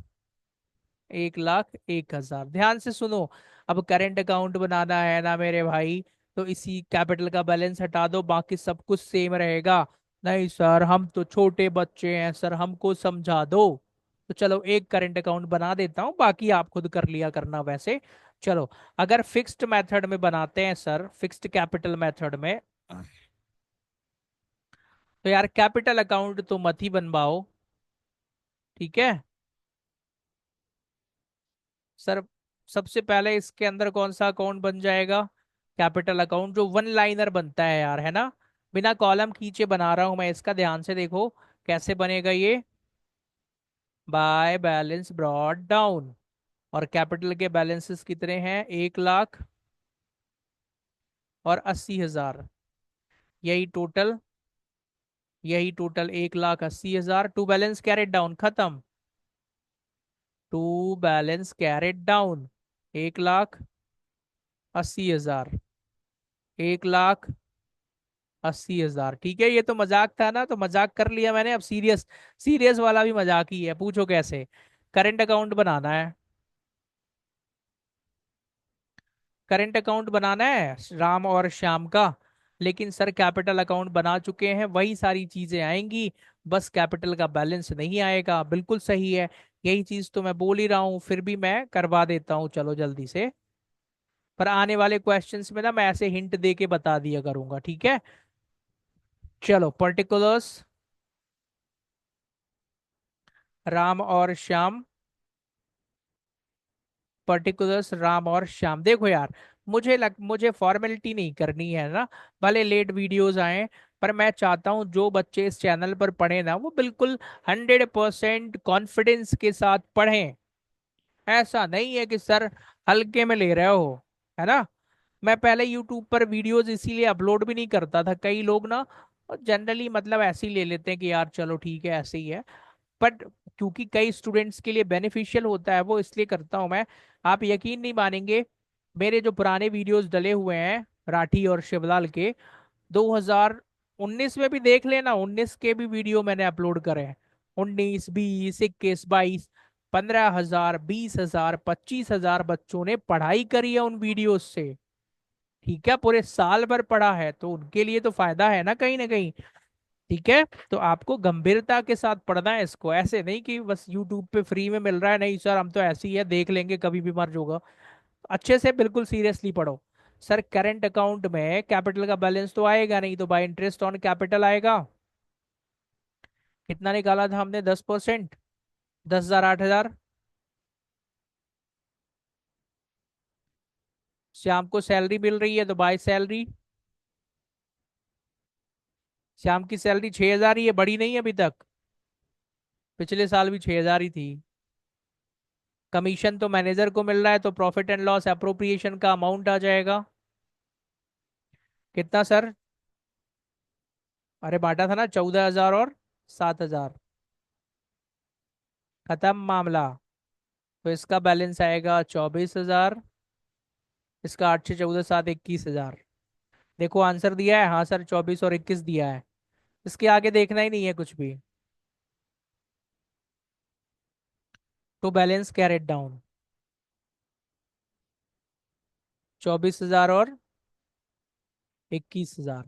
1,01,000। ध्यान से सुनो। अब करंट अकाउंट बनाना है ना मेरे भाई, तो इसी कैपिटल का बैलेंस हटा दो, बाकी सब कुछ सेम रहेगा। नहीं सर, हम तो छोटे बच्चे हैं सर, हमको समझा दो। तो चलो एक करंट अकाउंट बना देता हूँ, बाकी आप खुद कर लिया करना वैसे। चलो, अगर फिक्स्ड मेथड में बनाते हैं सर, फिक्स्ड कैपिटल मेथड में, तो यार कैपिटल अकाउंट तो मत ही बनवाओ। ठीक है सर। सबसे पहले इसके अंदर कौन सा अकाउंट बन जाएगा? कैपिटल अकाउंट जो वन लाइनर बनता है यार, है ना? बिना कॉलम खींचे बना रहा हूं मैं इसका, ध्यान से देखो कैसे बनेगा ये। By balance brought down. और कैपिटल के बैलेंसेस कितने हैं? 1,80,000। यही टोटल, यही total 1,80,000। To balance carried down खत्म। To balance carried down. 1,80,000। 1,80,000। ठीक है, ये तो मजाक था ना, तो मजाक कर लिया मैंने। अब सीरियस, सीरियस वाला भी मजाक ही है। पूछो कैसे। करंट अकाउंट बनाना है। करंट अकाउंट बनाना है राम और श्याम का। लेकिन सर कैपिटल अकाउंट बना चुके हैं, वही सारी चीजें आएंगी, बस कैपिटल का बैलेंस नहीं आएगा। बिल्कुल सही है। यही चीज तो मैं बोल ही रहा हूँ, फिर भी मैं करवा देता हूँ, चलो जल्दी से। पर आने वाले क्वेश्चंस में ना मैं ऐसे हिंट दे के बता दिया करूंगा, ठीक है? चलो, पर्टिकुलर्स राम और श्याम। पर्टिकुलर्स राम और श्याम। देखो यार, मुझे फॉर्मेलिटी नहीं करनी है ना। भले लेट वीडियोस आए, पर मैं चाहता हूँ जो बच्चे इस चैनल पर पढ़े ना, वो बिल्कुल 100% कॉन्फिडेंस के साथ पढ़ें। ऐसा नहीं है कि सर हल्के में ले रहे हो, है ना? मैं पहले यूट्यूब पर वीडियोस इसीलिए अपलोड भी नहीं करता था। कई लोग ना जनरली मतलब ऐसे ही ले लेते हैं कि यार चलो ठीक है, ऐसे ही है। बट क्योंकि कई स्टूडेंट्स के लिए बेनिफिशियल होता है, वो इसलिए करता हूं मैं। आप यकीन नहीं मानेंगे, मेरे जो पुराने वीडियोस डले हुए हैं राठी और शिवलाल के, 2019 में भी देख लेना, 19 के भी वीडियो मैंने अपलोड करे हैं। 19, 20, 21, 22, 15,000, 20,000, 25,000 बच्चों ने पढ़ाई करी है उन वीडियोस से। ठीक है, पूरे साल भर पढ़ा है, तो उनके लिए तो फायदा है ना कहीं ना कहीं। ठीक है, तो आपको गंभीरता के साथ पढ़ना है इसको, ऐसे नहीं कि बस यूट्यूब पे फ्री में मिल रहा है, नहीं सर हम तो ऐसे ही है, देख लेंगे कभी भी मर्ज होगा। अच्छे से बिल्कुल सीरियसली पढ़ो। सर करंट अकाउंट में कैपिटल का बैलेंस तो आएगा नहीं, तो बाय इंटरेस्ट ऑन कैपिटल आएगा। कितना निकाला था हमने? 10%। 10,000, 8,000। श्याम को सैलरी मिल रही है तो बाय सैलरी। श्याम की सैलरी 6,000 ही है, बढ़ी नहीं है अभी तक। पिछले साल भी 6,000 ही थी। कमीशन तो मैनेजर को मिल रहा है, तो प्रॉफिट एंड लॉस अप्रोप्रिएशन का अमाउंट आ जाएगा। कितना सर? अरे बांटा था ना, 14,000 और 7,000। खत्म मामला। तो इसका बैलेंस आएगा 24,000। इसका 8 से 14 7 21,000। देखो आंसर दिया है, हाँ सर 24 और 21 दिया है। इसके आगे देखना ही नहीं है कुछ भी। तो बैलेंस कैरेट डाउन 24,000 और 21,000।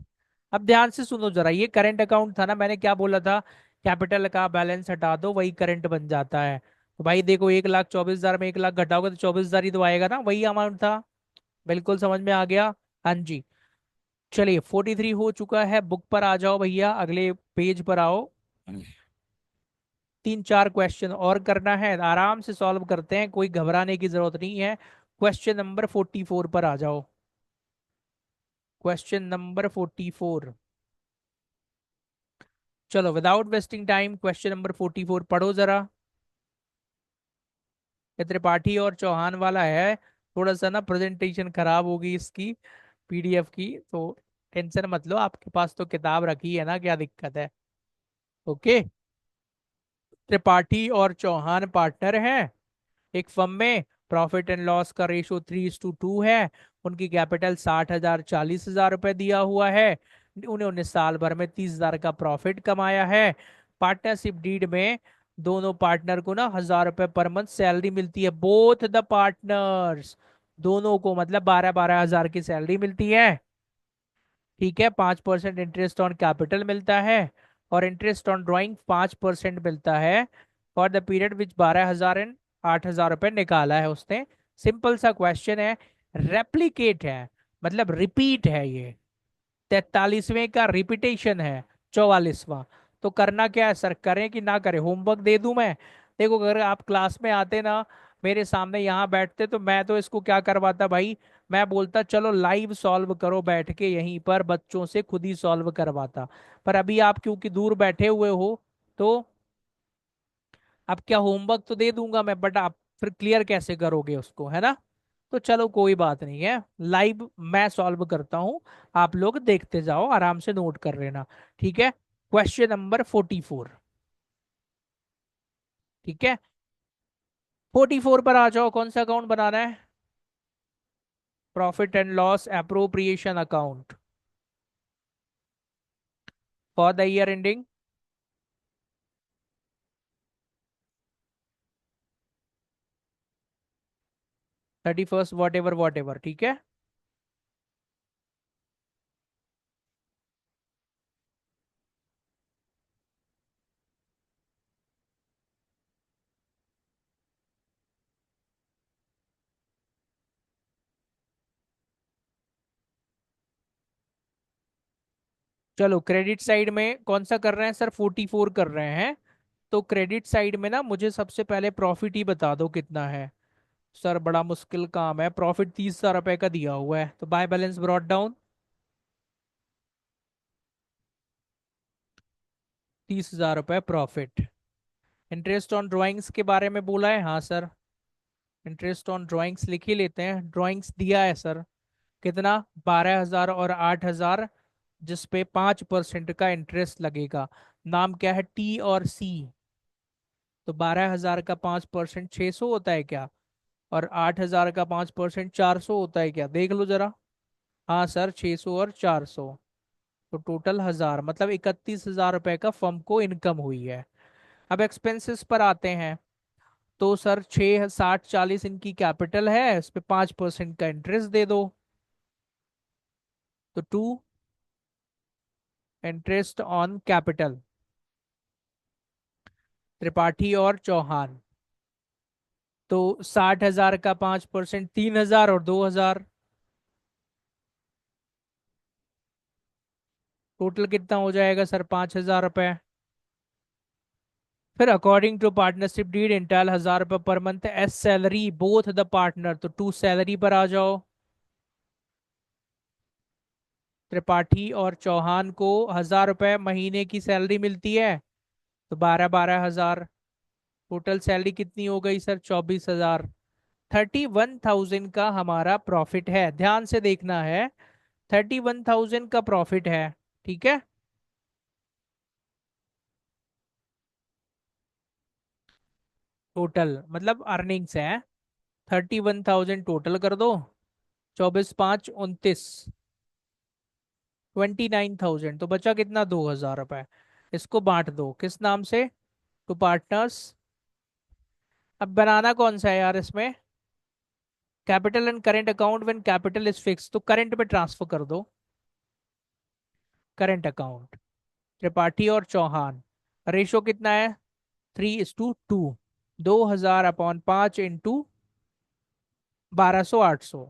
अब ध्यान से सुनो जरा, ये करंट अकाउंट था ना, मैंने क्या बोला था? कैपिटल का बैलेंस हटा दो, वही करंट बन जाता है। तो भाई देखो, 1,24,000 में 1 लाख घटाओगे तो 24,000 ही तो आएगा ना, वही अमाउंट था। बिल्कुल समझ में आ गया। हाँ जी। चलिए 43 हो चुका है, बुक पर आ जाओ भैया, अगले पेज पर आओ। 3 4 क्वेश्चन और करना है, आराम से सॉल्व करते हैं, कोई घबराने की जरूरत नहीं है। क्वेश्चन नंबर 44 पर आ जाओ। Question number 44। चलो without wasting time, question number 44 पढ़ो जरा। ये त्रिपाठी और चौहान वाला है। थोड़ा सा ना प्रेजेंटेशन खराब होगी इसकी, पीडीएफ की, तो टेंशन मत लो, आपके पास तो किताब रखी है ना, क्या दिक्कत है। ओके। त्रिपाठी और चौहान पार्टनर हैं एक फर्म में। प्रॉफिट एंड लॉस का रेशो 3:2 है। उनकी कैपिटल 60,000 40,000 रुपए दिया हुआ है। उन्होंने साल भर में 30,000 का प्रॉफिट कमाया है। पार्टनरशिप डीड में दोनों पार्टनर को ना 1,000 रुपए पर मंथ सैलरी मिलती है, बोथ द पार्टनर्स। दोनों को मतलब 12-12 हजार की सैलरी मिलती है। ठीक है, 5% इंटरेस्ट ऑन कैपिटल मिलता है। और इंटरेस्ट ऑन ड्राइंग 5% मिलता है। For the period which 12,000 and 8,000 रुपए निकाला है उसने। सिंपल सा क्वेश्चन है। रेप्लीकेट है, मतलब रिपीट है ये। 43वें का रिपीटेशन है। 44वां। तो करना क्या है सर, करें कि ना करें? होमवर्क दे दूं मैं? देखो अगर आप क्लास में आते ना, मेरे सामने यहाँ बैठते, तो मैं तो इसको क्या करवाता भाई, मैं बोलता चलो लाइव सॉल्व करो बैठ के, यहीं पर बच्चों से खुद ही सॉल्व करवाता। पर अभी आप क्योंकि दूर बैठे हुए हो, तो अब क्या, होमवर्क तो दे दूंगा मैं, बट आप फिर क्लियर कैसे करोगे उसको, है ना? तो चलो कोई बात नहीं है, लाइव मैं सॉल्व करता हूं। आप लोग देखते जाओ, आराम से नोट कर लेना। ठीक है। Question number 44। ठीक है। 44 पर आ जाओ, कौन सा अकाउंट बनाना है? Profit and loss appropriation account for the year ending 31st, what ever, ठीक है। चलो क्रेडिट साइड में कौन सा कर रहे हैं सर? 44 कर रहे हैं। तो क्रेडिट साइड में ना मुझे सबसे पहले प्रॉफिट ही बता दो कितना है। सर बड़ा मुश्किल काम है, प्रॉफिट 30,000 रुपए का दिया हुआ है, तो बाय बैलेंस ब्रॉट डाउन 30,000 रुपए प्रॉफिट। इंटरेस्ट ऑन ड्राइंग्स के बारे में बोला है, हाँ सर। इंटरेस्ट ऑन ड्राइंग्स लिख ही लेते हैं, ड्राइंग्स दिया है सर। कितना? 12,000 और 8,000, जिसपे 5% का इंटरेस्ट लगेगा। नाम क्या है? टी और सी। तो 12,000 का 5% 600 होता है क्या? और 8,000 का 5% 400 होता है क्या? देख लो जरा। हाँ सर, 600 और 400। तो टोटल 1,000, मतलब 31,000 रुपए का फर्म को इनकम हुई है। अब एक्सपेंसेस पर आते हैं। तो सर 6 60 40 इनकी कैपिटल है, इस पे 5% का इंटरेस्ट दे दो। तो 2 इंटरेस्ट ऑन कैपिटल, त्रिपाठी और चौहान। तो 60,000 का 5%, 3,000 और 2,000, टोटल कितना हो जाएगा सर? 5,000 रुपए। फिर अकॉर्डिंग टू पार्टनरशिप डीड इंटायल 1,000 रुपए per month S salary both the partner. तो टू सैलरी पर आ जाओ। त्रिपाठी और चौहान को 1,000 रुपए महीने की सैलरी मिलती है। तो 12 12 हजार। टोटल सैलरी कितनी हो गई सर? 24,000। 31,000 का हमारा प्रॉफिट है, ध्यान से देखना है। 31,000 का प्रॉफिट है। ठीक है। टोटल मतलब अर्निंग्स है, 31,000 टोटल कर दो, 24 5 29, 29,000, तो बचा कितना, 2,000 रुपए। इसको बांट दो किस नाम से, टू पार्टनर्स। अब बनाना कौन सा है यार इसमें, capital and current account, when capital is fix, तो करंट में ट्रांसफर कर दो, करंट अकाउंट। त्रिपाठी और चौहान, रेशो कितना है, 3:2। 2,000/5 इंटू 1200 800,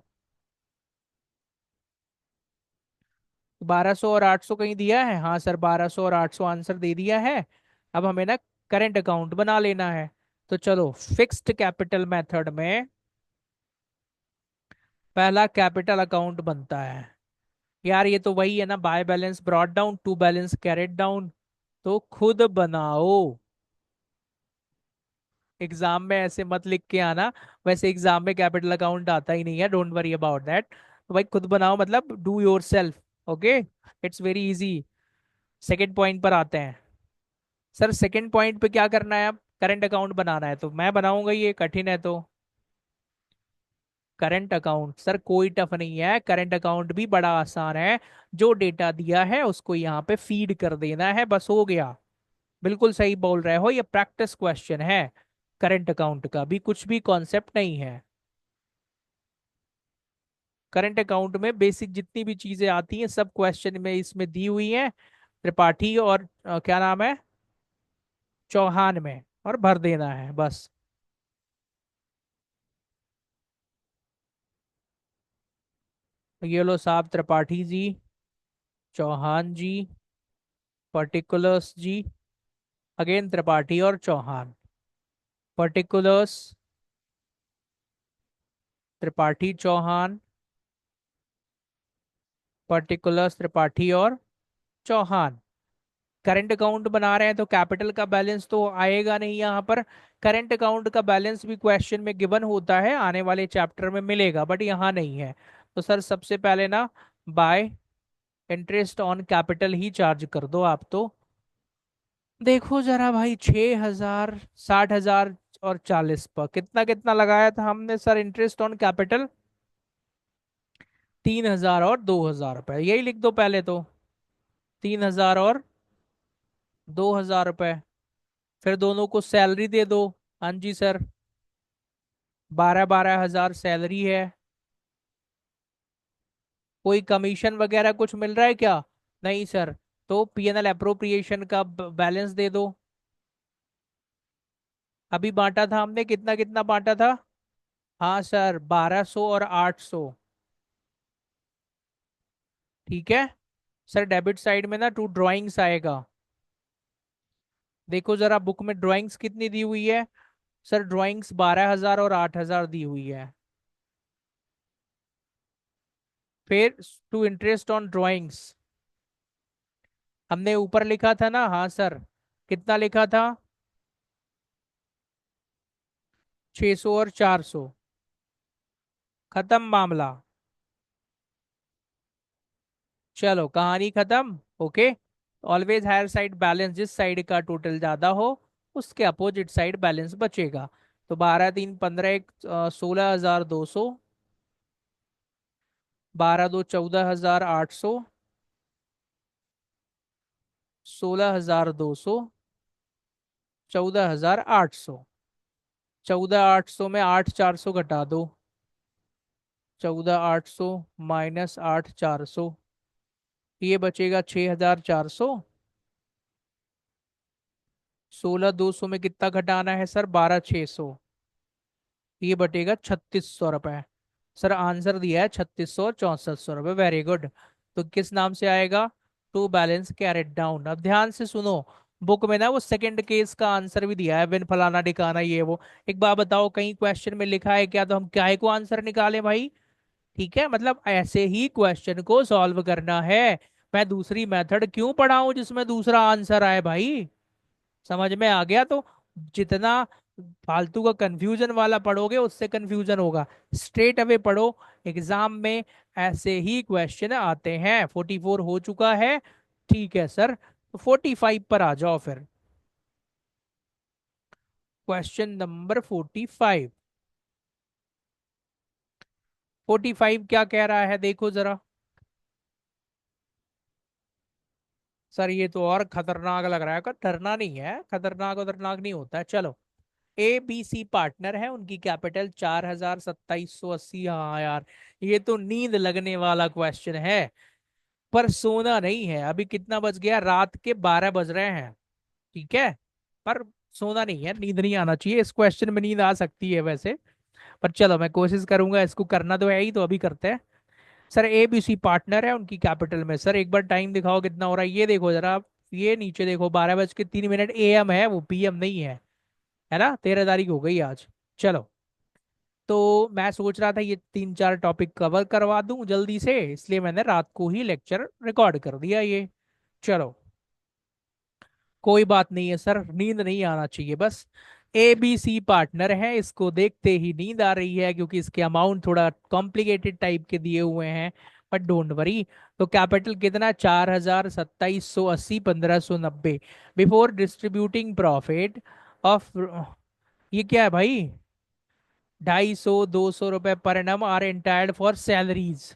1200 और 800 कहीं दिया है, हाँ सर 1200 और 800 आंसर दे दिया है। अब हमें ना करंट अकाउंट बना लेना है। तो चलो फिक्स्ड कैपिटल मेथड में पहला कैपिटल अकाउंट बनता है। यार ये तो वही है ना, by balance brought down to balance carried down, तो खुद बनाओ। एग्जाम में ऐसे मत लिख के आना, वैसे एग्जाम में कैपिटल अकाउंट आता ही नहीं है, डोंट वरी अबाउट दैट। तो भाई खुद बनाओ, मतलब do your self. Okay, it's very easy. Second point पर आते हैं। सर सेकेंड पॉइंट पे क्या करना है, अब करंट अकाउंट बनाना है, तो मैं बनाऊंगा, ये कठिन है तो। करंट अकाउंट सर कोई टफ नहीं है, करंट अकाउंट भी बड़ा आसान है। जो डेटा दिया है उसको यहाँ पे फीड कर देना है, बस हो गया। बिल्कुल सही बोल रहे हो, ये प्रैक्टिस क्वेश्चन है। करंट अकाउंट का भी कुछ भी कॉन्सेप्ट नहीं है। करंट अकाउंट में बेसिक जितनी भी चीजें आती हैं सब क्वेश्चन में इसमें दी हुई हैं, त्रिपाठी और क्या नाम है, चौहान में, और भर देना है बस। ये लो साहब, त्रिपाठी जी, चौहान जी, पर्टिकुलर्स जी, अगेन त्रिपाठी और चौहान, पर्टिकुलर्स, त्रिपाठी चौहान, पर्टिकुलर्स त्रिपाठी और चौहान। करंट अकाउंट बना रहे हैं तो कैपिटल का बैलेंस तो आएगा नहीं यहाँ पर। करंट अकाउंट का बैलेंस भी क्वेश्चन में गिवन होता है, आने वाले चैप्टर में मिलेगा, बट यहाँ नहीं है। तो सर सबसे पहले ना bye interest on capital he charge कर दो आप तो। देखो जरा भाई, 6,000, 60,000 और 40 पर कितना कितना लगाया था हमने सर इंटरेस्ट ऑन कैपिटल, 3,000 और 2,000 रुपए, यही लिख दो पहले तो। 3,000 और 2,000 रुपए, फिर दोनों को सैलरी दे दो। हाँ जी सर, 12-12 हजार सैलरी है। कोई कमीशन वगैरह कुछ मिल रहा है क्या, नहीं सर। तो पीएनएल अप्रोप्रिएशन का बैलेंस दे दो। अभी बांटा था हमने, कितना कितना बांटा था, हाँ सर 1200 और 800। ठीक है सर, डेबिट साइड में ना टू ड्राइंग्स आएगा। देखो जरा बुक में ड्राइंग्स कितनी दी हुई है, सर ड्राइंग्स 12,000 और 8,000 दी हुई है। फिर टू इंटरेस्ट ऑन ड्राइंग्स, हमने ऊपर लिखा था ना, हाँ सर, कितना लिखा था, 600 और 400, खत्म मामला। चलो कहानी खत्म। Okay, always higher side balance, जिस साइड का टोटल ज्यादा हो उसके अपोजिट साइड बैलेंस बचेगा। तो 12 3 15 एक 16,200, 12 2 14,800, 16,200, 14,800। 14,800 में 8,400 घटा दो, 14,800 माइनस 8,400, ये बचेगा 6,400। 16,200 में कितना घटाना है सर, 12,600, ये बटेगा 3,600 रुपए। सर आंसर दिया है 3,664 रुपए, वेरी गुड। तो किस नाम से आएगा, टू बैलेंस कैरेट डाउन। अब ध्यान से सुनो, बुक में ना वो सेकंड केस का आंसर भी दिया है, बिन फलाना ठिकाना ये वो। एक बार बताओ कहीं क्वेश्चन में लिखा है क्या, तो हम क्या को आंसर निकालें भाई। ठीक है, मतलब ऐसे ही क्वेश्चन को सॉल्व करना है। मैं दूसरी मेथड क्यों पढ़ाऊं जिसमें दूसरा आंसर आए भाई, समझ में आ गया। तो जितना फालतू का कंफ्यूजन वाला पढ़ोगे उससे कंफ्यूजन होगा, स्ट्रेट अवे पढ़ो। एग्जाम में ऐसे ही क्वेश्चन आते हैं। 44 हो चुका है, ठीक है सर, तो 45 पर आ जाओ फिर। Question number 45। 45 क्या कह रहा है देखो जरा। सर ये तो और खतरनाक लग रहा है, का डरना नहीं है, खतरनाक खतरनाक नहीं होता है। चलो, ए बी सी पार्टनर है, उनकी कैपिटल 4,2780। हाँ यार, ये तो नींद लगने वाला क्वेश्चन है। पर सोना नहीं है। अभी कितना बज गया, रात के 12 बज रहे हैं। ठीक है। पर सोना नहीं है, नींद नहीं आना चाहिए। इस क्वेश्चन में नींद आ सकती है वैसे। पर चलो, मैं कोशिश करूंगा, इसको करना तो है ही, तो अभी करते हैं। Sir A B C partner है, उनकी कैपिटल में। सर एक बार टाइम दिखाओ कितना हो रहा है, ये देखो जरा आप। ये नीचे देखो, 12 बज के 3 मिनट AM है, वो PM नहीं है ना। 13 तारीख हो गई आज। चलो, तो मैं सोच रहा था ये 3 4 टॉपिक कवर करवा दूं जल्दी से, इसलिए मैंने रात को ही लेक्चर रिकॉर्ड कर दिया ये। चलो, कोई बात नहीं है सर, नींद नहीं आना चाहिए बस। ए बी सी पार्टनर है, इसको देखते ही नींद आ रही है, क्योंकि इसके अमाउंट थोड़ा कॉम्प्लिकेटेड टाइप के दिए हुए हैं। But don't worry. तो कैपिटल कितना, 4,2780, 1590। बिफोर डिस्ट्रीब्यूटिंग प्रॉफिट ऑफ, ये क्या है भाई, 250 200 रुपए per annum are entitled for salaries.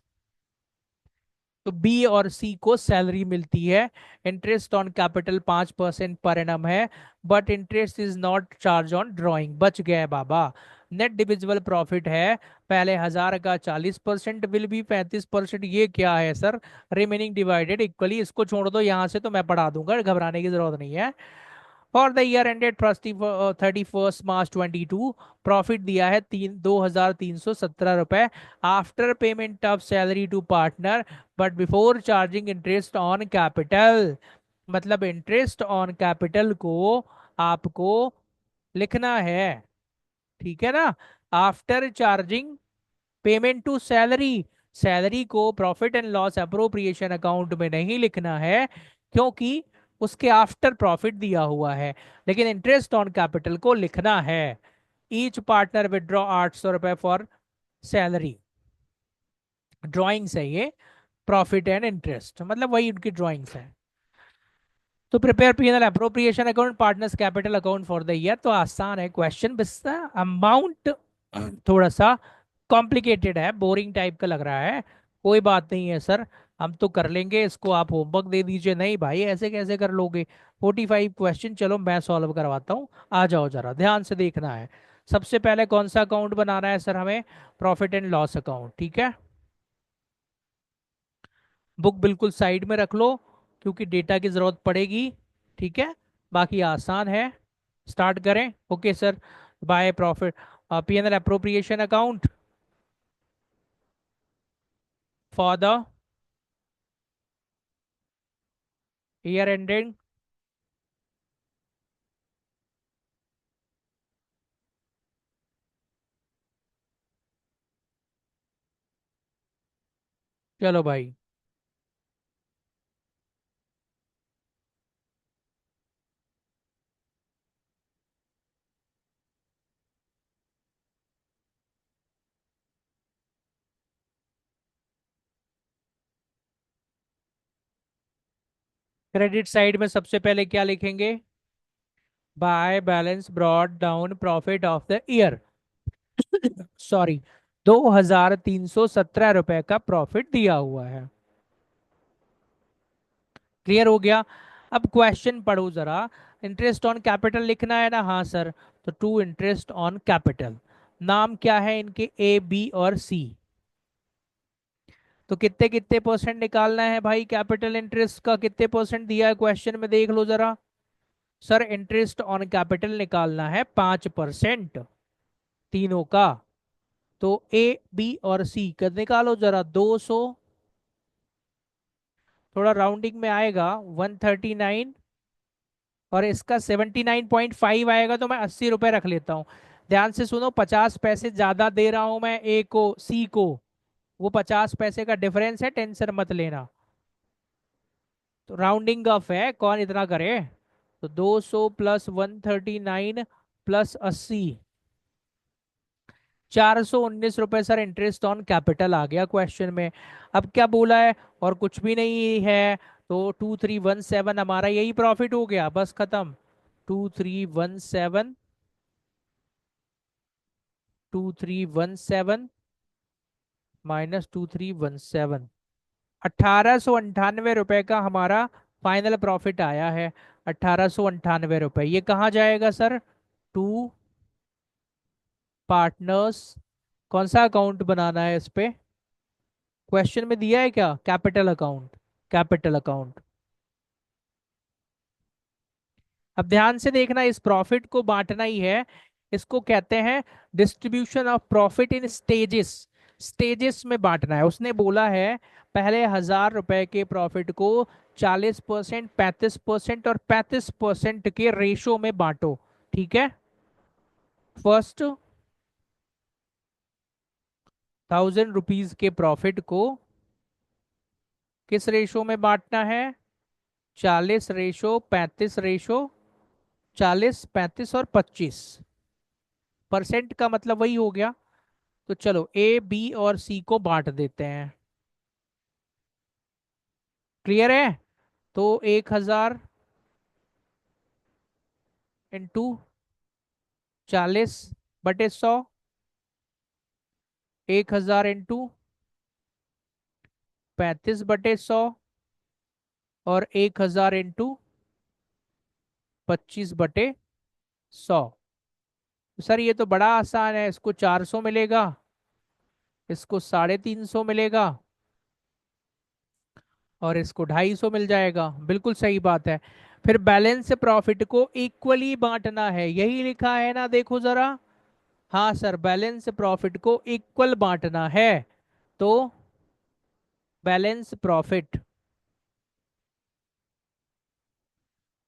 तो बी और सी को सैलरी मिलती है। इंटरेस्ट ऑन कैपिटल 5% पर एनम है। But interest is not charge on drawing. बच गए बाबा। नेट डिविजिबल प्रॉफिट है, पहले 1000 का 40% विल बी 35%। ये क्या है सर, रिमेनिंग डिवाइडेड इक्वली। इसको छोड़ दो, यहां से तो मैं पढ़ा दूंगा, घबराने की जरूरत नहीं है। For the year ended 31 March 2022, profit दिया है 2,317 रुपए after payment of salary to partner, but before charging interest on capital. मतलब इंटरेस्ट ऑन कैपिटल को आपको लिखना है, ठीक है ना। After charging payment to salary, salary को profit and loss appropriation account में नहीं लिखना है, क्योंकि उसके आफ्टर प्रॉफिट दिया हुआ है। लेकिन इंटरेस्ट ऑन कैपिटल को लिखना है। ईच पार्टनर विदड्रॉ 800 रुपए फॉर सैलरी। ड्रॉइंग्स है ये, प्रॉफिट एंड इंटरेस्ट, मतलब वही उनकी ड्रॉइंग्स है। तो prepare P&L appropriation account, partners capital account for the year. तो आसान है क्वेश्चन, बस अमाउंट थोड़ा सा कॉम्प्लिकेटेड है, बोरिंग टाइप का लग रहा है। कोई बात नहीं है सर, हम तो कर लेंगे इसको। आप होमवर्क दे दीजिए। नहीं भाई, ऐसे कैसे कर लोगे 45 क्वेश्चन। चलो मैं सॉल्व करवाता हूँ, आ जाओ जरा, ध्यान से देखना है। सबसे पहले कौन सा अकाउंट बनाना है सर हमें, प्रॉफिट एंड लॉस अकाउंट। ठीक है, बुक बिल्कुल साइड में रख लो, क्योंकि डेटा की जरूरत पड़ेगी। ठीक है, बाकी आसान है। स्टार्ट करें। Okay sir, by profit, P&L appropriation account for the year ending. चलो भाई, क्रेडिट साइड में सबसे पहले क्या लिखेंगे, bye balance brought down profit of the year. Sorry, 2,317 रुपए का प्रॉफिट दिया हुआ है। क्लियर हो गया। अब क्वेश्चन पढ़ो जरा। इंटरेस्ट ऑन कैपिटल लिखना है ना, हाँ सर। तो टू इंटरेस्ट ऑन कैपिटल, नाम क्या है इनके, A B और C। तो कितने कितने परसेंट निकालना है भाई, कैपिटल इंटरेस्ट का कितने परसेंट दिया है क्वेश्चन में, देख लो जरा। सर इंटरेस्ट ऑन कैपिटल निकालना है 5%, तीनों का। तो A B और C का निकालो जरा, 200, थोड़ा राउंडिंग में आएगा 139, और इसका 79.5 आएगा, तो मैं 80 रुपए रख लेता हूँ। ध्यान से सुनो, 50 पैसे ज्यादा दे रहा हूं मैं A को, C को। वो 50 पैसे का डिफरेंस है, टेंशन मत लेना। तो राउंडिंग ऑफ है, कौन इतना करे। तो 200 प्लस 139 प्लस 80, 419 रुपए सर इंटरेस्ट ऑन कैपिटल आ गया क्वेश्चन में। अब क्या बोला है, और कुछ भी नहीं है। तो 2317 हमारा यही प्रॉफिट हो गया, बस खत्म। 2317 2317 -2317, 1898 रुपए का हमारा फाइनल प्रॉफिट आया है। 1898 रुपए, ये कहाँ जाएगा सर? To partners. कौन सा अकाउंट बनाना है इस पे? क्वेश्चन में दिया है क्या? Capital account. Capital account. अब ध्यान से देखना, इस प्रॉफिट को बांटना ही है। इसको कहते हैं distribution of profit in stages. Stages में बांटना है। उसने बोला है पहले 1000 रुपए के प्रॉफिट को 40%, 35% और 35% के रेशो में बांटो। ठीक है। फर्स्ट 1000 रुपीज के प्रॉफिट को किस रेशो में बांटना है? 40 रेशो 35 रेशो, 40, 35 और 25%। का मतलब वही हो गया। तो चलो ए, बी और सी को बांट देते हैं। क्लियर है? तो 1000 × 40/100, 1000 × 35/100 और 1000 × 25/100। सर ये तो बड़ा आसान है। इसको 400 मिलेगा, इसको 350 मिलेगा और इसको 250 मिल जाएगा। बिल्कुल सही बात है। फिर बैलेंस प्रॉफिट को इक्वली बांटना है, यही लिखा है ना, देखो जरा। हाँ सर, बैलेंस प्रॉफिट को इक्वल बांटना है। तो बैलेंस प्रॉफिट,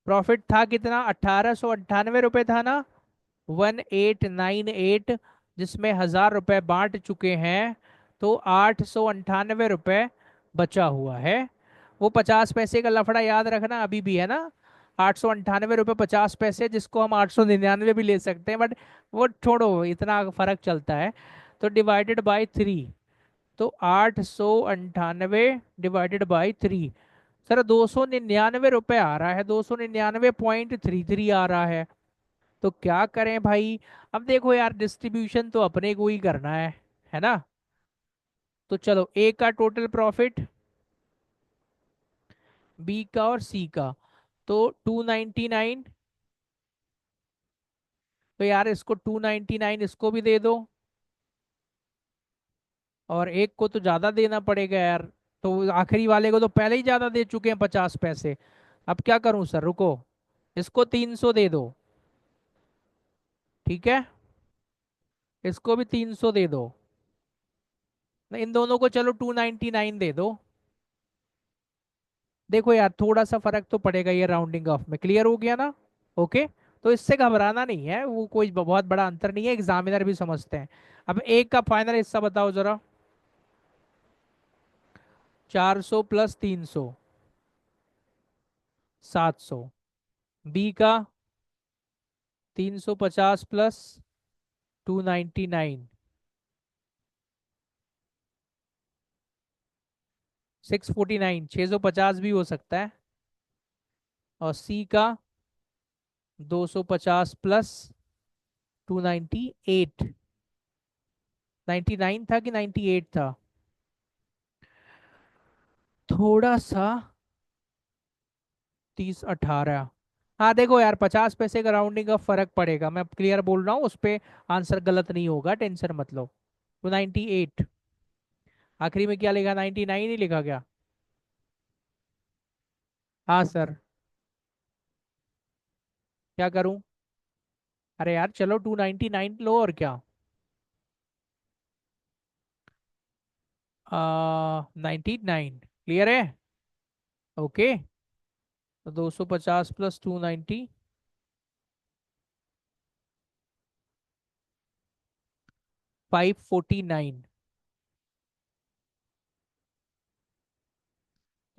प्रॉफिट था कितना? 1898 रुपए था ना, 1898, जिसमें 1000 रुपए बांट चुके हैं। तो 898 रुपए बचा हुआ है। वो 50 पैसे का लफड़ा याद रखना अभी भी है ना। 898 रुपये 50 पैसे, जिसको हम 899 भी ले सकते हैं, बट वो छोड़ो, इतना फर्क चलता है। तो डिवाइडेड बाय 3। तो 898 डिवाइडेड बाय 3। सर 299 रुपये आ रहा है, 299.33 आ रहा है। तो क्या करें भाई? अब देखो यार, डिस्ट्रीब्यूशन तो अपने को ही करना है ना। तो चलो, ए का टोटल प्रॉफिट, बी का और सी का, तो 299। तो यार इसको 299 इसको भी दे दो, और एक को तो ज्यादा देना पड़ेगा यार। तो आखिरी वाले को तो पहले ही ज्यादा दे चुके हैं 50 पैसे। अब क्या करूं सर, रुको, इसको 300 दे दो। ठीक है, इसको भी 300 दे दो। इन दोनों को चलो 299 दे दो। देखो यार, थोड़ा सा फर्क तो पड़ेगा ये राउंडिंग ऑफ में। क्लियर हो गया ना? ओके। तो इससे घबराना नहीं है, वो कोई बहुत बड़ा अंतर नहीं है, एग्जामिनर भी समझते हैं। अब एक का फाइनल हिस्सा बताओ जरा। 400 + 300, 700। बी का 350 + 299, 649, 650 भी हो सकता है। और सी का 250 + 298, 99 था कि 98 था? थोड़ा सा, 30, 18। हाँ देखो यार, 50 पैसे का राउंडिंग का फर्क पड़ेगा, मैं क्लियर बोल रहा हूँ, उस पे आंसर गलत नहीं होगा, टेंशन मत लो। तो 98, आखिरी में क्या लिखा? 99 ही लिखा क्या? हाँ सर। क्या करूं? अरे यार चलो 299 लो, और क्या। 99 क्लियर है? ओके। तो 250 + 290, 549।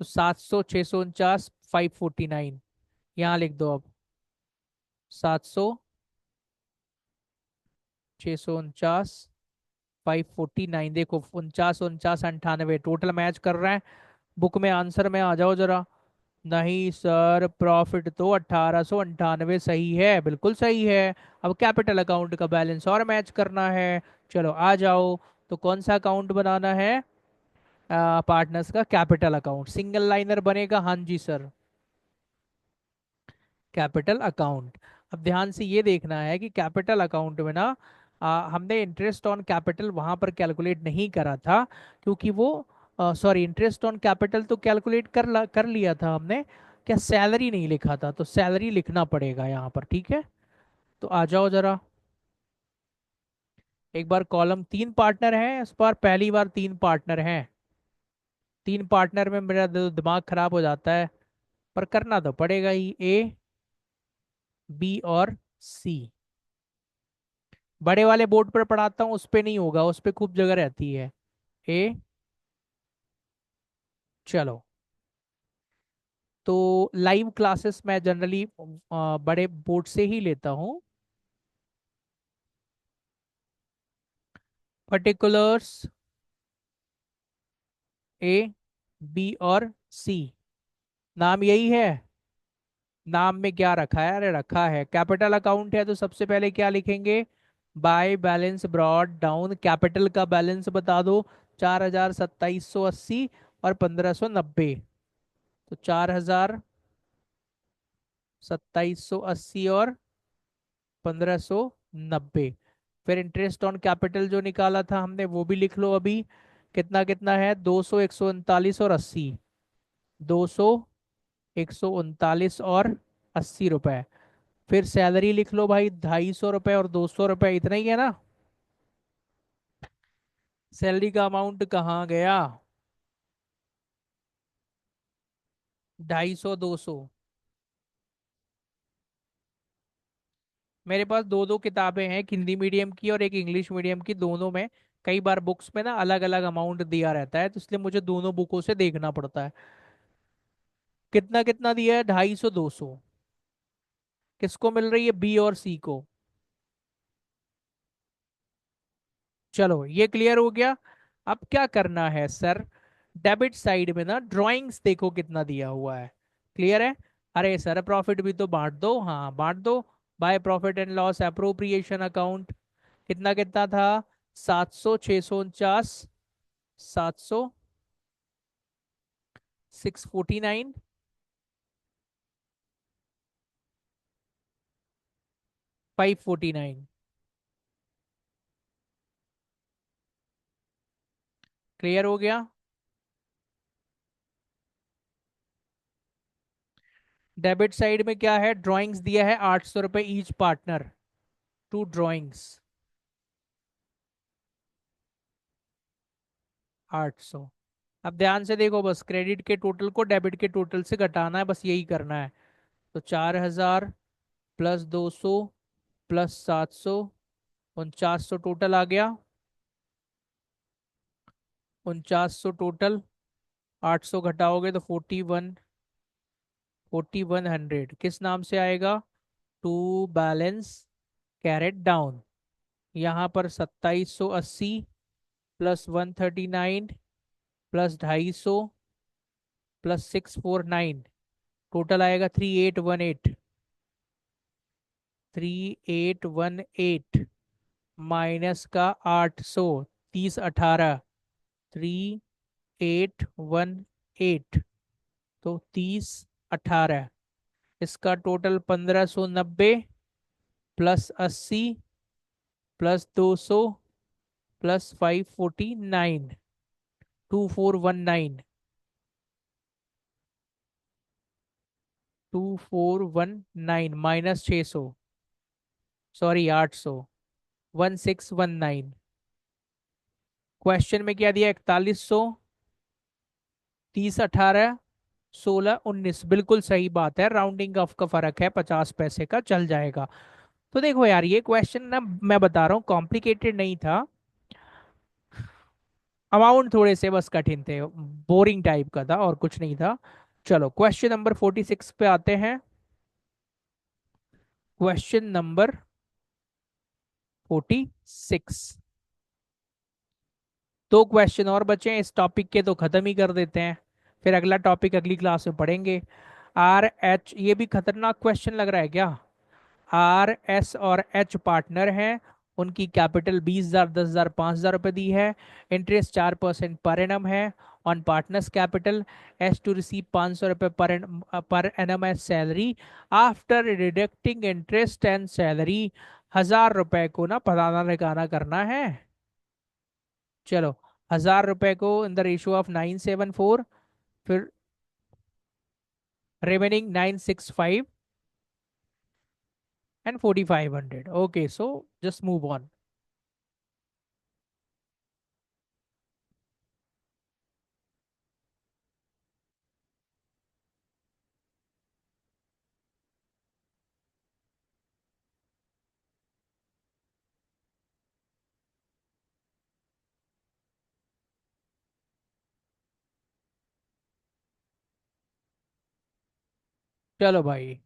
तो 700, 649, 549, यहाँ लिख दो अब। 700, 649, 549। देखो 49, 49, 98 टोटल मैच कर रहा है। बुक में आंसर में आ जाओ जरा। नहीं सर, प्रॉफिट तो 1898 सही है, बिल्कुल सही है। अब कैपिटल अकाउंट का बैलेंस और मैच करना है। चलो आ जाओ। तो कौन सा अकाउंट बनाना है? पार्टनर्स का कैपिटल अकाउंट सिंगल लाइनर बनेगा, हाँ जी सर। Capital account. अब ध्यान से ये देखना है कि कैपिटल अकाउंट में ना हमने इंटरेस्ट ऑन कैपिटल वहां पर कैलकुलेट नहीं करा था, क्योंकि वो सॉरी, इंटरेस्ट ऑन कैपिटल तो कैलकुलेट कर लिया था हमने। क्या सैलरी नहीं लिखा था? तो सैलरी लिखना पड़ेगा यहाँ पर, ठीक है। तो आ जाओ जरा। एक बार कॉलम, तीन पार्टनर हैं इस बार, पहली बार तीन पार्टनर हैं। तीन पार्टनर में मेरा दिमाग खराब हो जाता है, पर करना तो पड़ेगा ही। ए, बी और सी। बड़े वाले बोर्ड पर पढ़ाता हूँ, उस पे नहीं होगा, उस पे खूब जगह रहती है। ए, चलो। तो लाइव क्लासेस मैं जनरली बड़े बोर्ड से ही लेता हूँ। पर्टिकुलर्स ए, बी और सी। नाम यही है। नाम में क्या रखा है? अरे रखा है, कैपिटल अकाउंट है तो सबसे पहले क्या लिखेंगे? By balance brought down, capital का बैलेंस बता दो। 4,2780 और 1,590। तो 4,2780 और 1,590। फिर इंटरेस्ट ऑन कैपिटल जो निकाला था हमने वो भी लिख लो अभी। कितना कितना है? 200, 139 और 80। 200, 139 और 80 रुपए। फिर सैलरी लिख लो भाई, 250 रुपए और 200 रुपए, इतना ही है ना? सैलरी का अमाउंट कहाँ गया? 250, 200। मेरे पास दो दो किताबें हैं, एक हिंदी मीडियम की और एक इंग्लिश मीडियम की, दोनों में कई बार बुक्स में ना अलग अलग अमाउंट दिया रहता है, तो इसलिए मुझे दोनों बुकों से देखना पड़ता है। कितना कितना दिया है? 250, 200। किसको मिल रही है? बी और सी को। चलो ये क्लियर हो गया। अब क्या करना है सर? डेबिट साइड में ना ड्राइंग्स देखो कितना दिया हुआ है। क्लियर है? अरे सर प्रॉफिट भी तो बांट दो, हाँ बांट दो। By profit and loss appropriation account. कितना कितना था? 700, 649, 700, 649, 549। क्लियर हो गया? डेबिट साइड में क्या है? ड्राइंग्स दिया है 800 रुपए ईच पार्टनर। To drawings. 800। अब ध्यान से देखो, बस क्रेडिट के टोटल को डेबिट के टोटल से घटाना है, बस यही करना है। तो 4,000 प्लस 200 प्लस 700, 4900 टोटल आ गया। 4900 टोटल। 800 घटाओगे तो 41, 4100 किस नाम से आएगा? To balance carried down. यहाँ पर 2780 प्लस 139 प्लस 250 प्लस 649, टोटल आएगा 3818। 3818 माइनस का 800, 3018, 3818। तो 3018, इसका total 1,590 plus 80 plus 200 plus 549, 2419। 2419 minus 600, sorry 800, 1619। Question में क्या दिया? 4100, 3018, 1619। बिल्कुल सही बात है, राउंडिंग ऑफ का फर्क है 50 पैसे का, चल जाएगा। तो देखो यार, ये क्वेश्चन ना मैं बता रहा हूँ कॉम्प्लिकेटेड नहीं था। अमाउंट थोड़े से बस कठिन थे, बोरिंग टाइप का था और कुछ नहीं था। चलो क्वेश्चन नंबर 46 पे आते हैं। Question number 46। दो क्वेश्चन और बचे हैं इस टॉपिक के, तो खत्म ही कर देते हैं, फिर अगला टॉपिक अगली क्लास में पढ़ेंगे। आर एच, ये भी खतरनाक क्वेश्चन लग रहा है क्या? आर एस और एच पार्टनर हैं उनकी कैपिटल 20,000, 10,000, 5,000 रुपये दी है। इंटरेस्ट 4% पर एनम है on partners capital. S to receive 500 रुपये per annum as salary after deducting interest and salary. 1,000 रुपए को ना पढ़ाना लिखाना करना है। चलो, 1,000 रुपए को इन द रेशियो ऑफ 974, फिर remaining 965 and 4,500। Okay, so just move on. चलो भाई।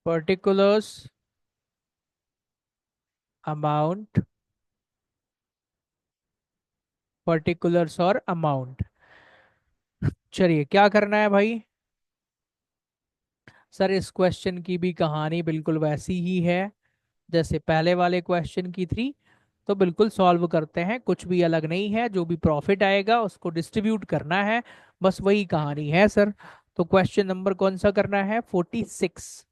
पर्टिकुलर्स, अमाउंट, पर्टिकुलर्स और अमाउंट। चलिए, क्या करना है भाई? सर, इस क्वेश्चन की भी कहानी बिल्कुल वैसी ही है जैसे पहले वाले क्वेश्चन की थी। तो बिल्कुल सॉल्व करते हैं, कुछ भी अलग नहीं है। जो भी प्रॉफिट आएगा उसको डिस्ट्रीब्यूट करना है, बस वही कहानी है सर। तो क्वेश्चन नंबर कौन सा करना है? 46।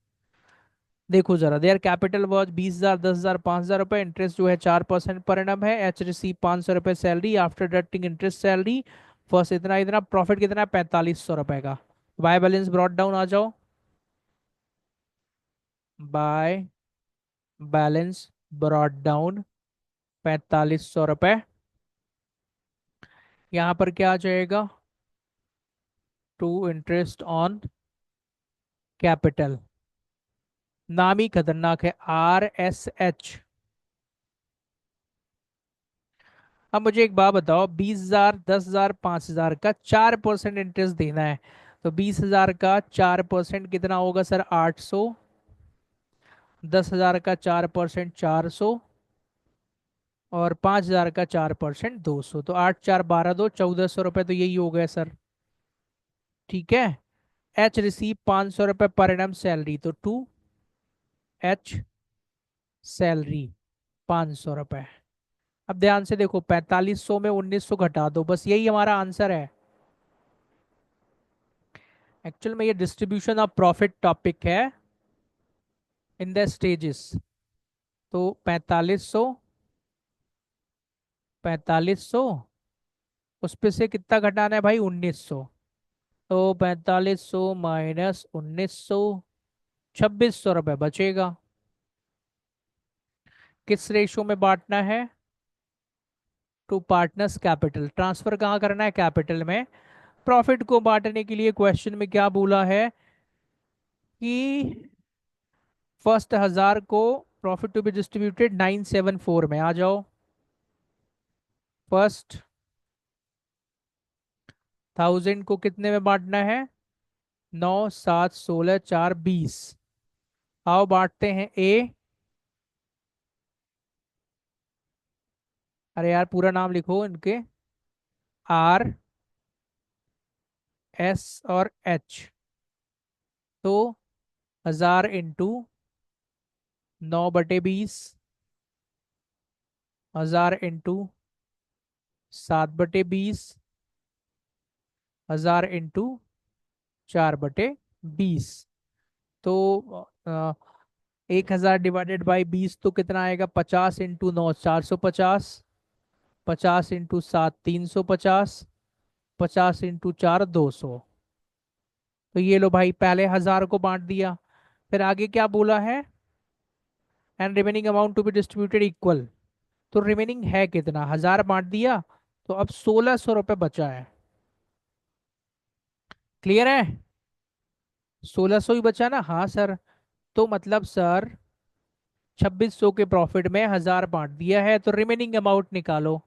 देखो जरा, देयर कैपिटल वॉज 20,000, 10,000, 5,000 रुपए। इंटरेस्ट जो है 4% पर एनम है। एच रिसीव 500 रुपए salary after deducting interest salary. First इतना इतना, प्रॉफिट कितना है? 4,500 रुपए का। बाय बैलेंस ब्रॉट डाउन आ जाओ। बाय बैलेंस ब्रॉट डाउन 4,500 रुपए। यहाँ पर क्या आ जाएगा? To interest on capital. नाम ही खतरनाक है, RSH। अब मुझे एक बात बताओ, 20,000, 10,000, 5,000 का 4% इंटरेस्ट देना है। तो 20,000 का 4% कितना होगा सर? 800। 10,000 का 4% 400। और 5,000 का 4% 200। तो 8, 4, 12, 2, 1,400 रुपये तो यही हो गए सर। ठीक है। एच रिसीव 500 रुपये पर एनम सैलरी, तो 2H सैलरी 500 रुपये। अब ध्यान से देखो, 4,500 में 1,900 घटा दो, बस यही हमारा आंसर है। एक्चुअल में ये डिस्ट्रीब्यूशन ऑफ प्रॉफिट टॉपिक है इन द स्टेजेस। तो 4,500, 4,500, उस पे से कितना घटाना है भाई? 1,900। तो 4,500 माइनस 1,900, 2,600 रुपये बचेगा। किस रेशो में बांटना है? To partners capital. ट्रांसफर कहाँ करना है? कैपिटल में। प्रॉफिट को बांटने के लिए क्वेश्चन में क्या बोला है कि फर्स्ट 1,000 को प्रॉफिट टू बी डिस्ट्रीब्यूटेड 974 में आ जाओ। फर्स्ट 1,000 को कितने में बांटना है? 9, 7, 16, 4, 20। आओ बांटते हैं। ए, अरे यार पूरा नाम लिखो इनके। RS और H। तो 1,000 इंटू 9/20। 1,000 इंटू 7/20। 1,000 इंटू 4/20। तो 1,000 डिवाइडेड बाई 20 तो कितना आएगा? 50 इंटू 9, 450। 50 इंटू 7, 350। 50 इंटू 4, 200। तो ये लो भाई, पहले 1,000 को बांट दिया। फिर आगे क्या बोला है? And remaining amount to be distributed equal. तो रिमेनिंग है कितना? 1,000 बांट दिया, तो अब 1,600 रुपये बचा है। क्लियर है? 1,600 ही बचा ना? हाँ सर। तो मतलब सर, 2,600 के प्रॉफिट में 1,000 बांट दिया है, तो रिमेनिंग अमाउंट निकालो।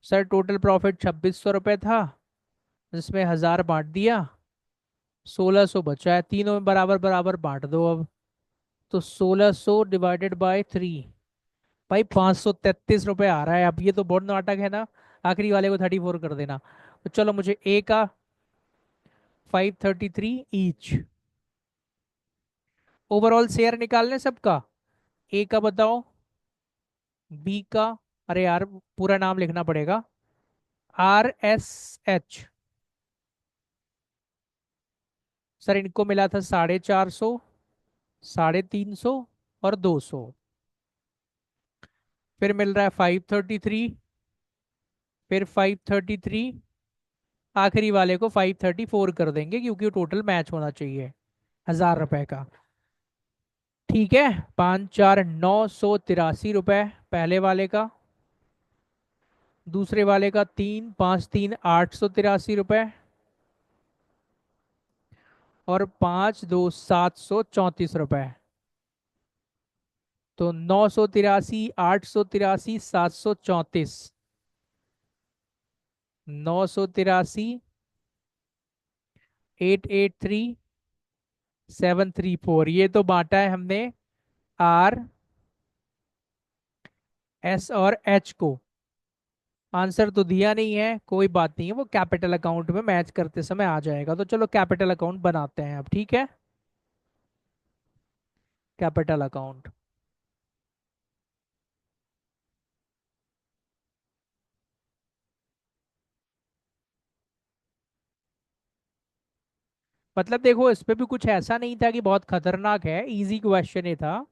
सर टोटल प्रॉफिट 2600 रुपये था, जिसमें 1000 बांट दिया, 1600 बचा है। तीनों में बराबर बराबर बांट दो अब। तो 1600 डिवाइडेड बाय 3, भाई 533 रुपये आ रहा है। अब ये तो बहुत नाटक है ना। आखिरी वाले को 34 कर देना। तो चलो, मुझे ए का 533 ईच। ओवरऑल शेयर निकालने सबका। ए का बताओ, बी का, अरे यार पूरा नाम लिखना पड़ेगा। RSH। सर इनको मिला था 450, 350 और 200। फिर मिल रहा है 533, फिर 533, आखिरी वाले को 534 कर देंगे क्योंकि टोटल मैच होना चाहिए 1000 रुपए का। ठीक है। 5 4 9 तिरासी रुपए पहले वाले का। दूसरे वाले का 3 5 3 8 तिरासी रुपए। और 5 2 734 रुपए। तो 983, 883, 734। 983, 883, 734, ये तो बांटा है हमने RS और H को। आंसर तो दिया नहीं है, कोई बात नहीं है, वो कैपिटल अकाउंट में मैच करते समय आ जाएगा। तो चलो कैपिटल अकाउंट बनाते हैं अब, ठीक है। Capital account. मतलब देखो, इस पे भी कुछ ऐसा नहीं था कि बहुत खतरनाक है, इजी क्वेश्चन ही था।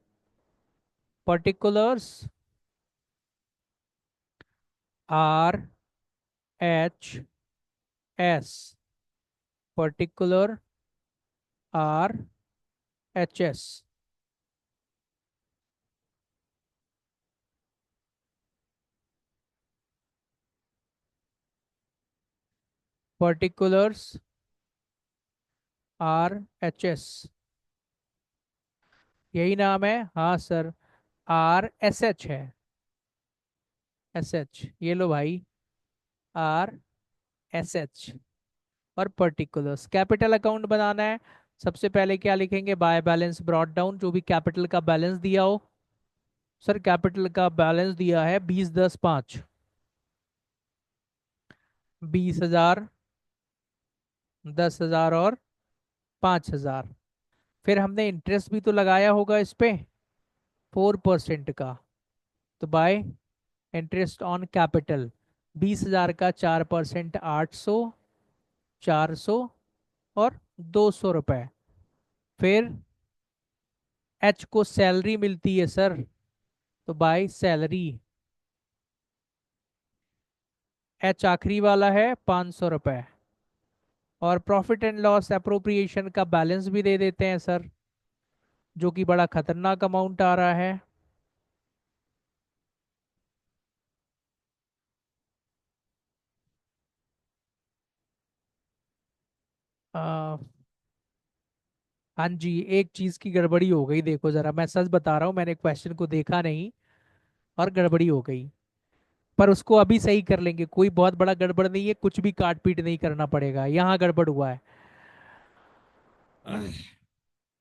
Particulars RHS, particular RHS, particulars RHS, यही नाम है हाँ सर। RSH है, SH, ये लो भाई, RSH। और पर्टिकुलर्स कैपिटल अकाउंट बनाना है। सबसे पहले क्या लिखेंगे, बाय बैलेंस ब्रॉट डाउन, जो भी कैपिटल का बैलेंस दिया हो। सर कैपिटल का बैलेंस दिया है 20 10 5। 20,000, 10,000 और 5,000। फिर हमने इंटरेस्ट भी तो लगाया होगा इस पे, 4% का। तो बाय इंटरेस्ट ऑन कैपिटल, 20,000 का 4%, 800, 400 और 200 रुपए। फिर एच को सैलरी मिलती है सर, तो बाय सैलरी। एच आखिरी वाला है 500 रुपए। और प्रॉफिट एंड लॉस अप्रोप्रिएशन का बैलेंस भी दे देते हैं सर, जो कि बड़ा खतरनाक अमाउंट आ रहा है। आ, हाँ जी, एक चीज की गड़बड़ी हो गई, देखो जरा, मैं सच बता रहा हूँ, मैंने क्वेश्चन को देखा नहीं और गड़बड़ी हो गई। पर उसको अभी सही कर लेंगे, कोई बहुत बड़ा गड़बड़ नहीं है, कुछ भी काट पीट नहीं करना पड़ेगा, यहाँ गड़बड़ हुआ है।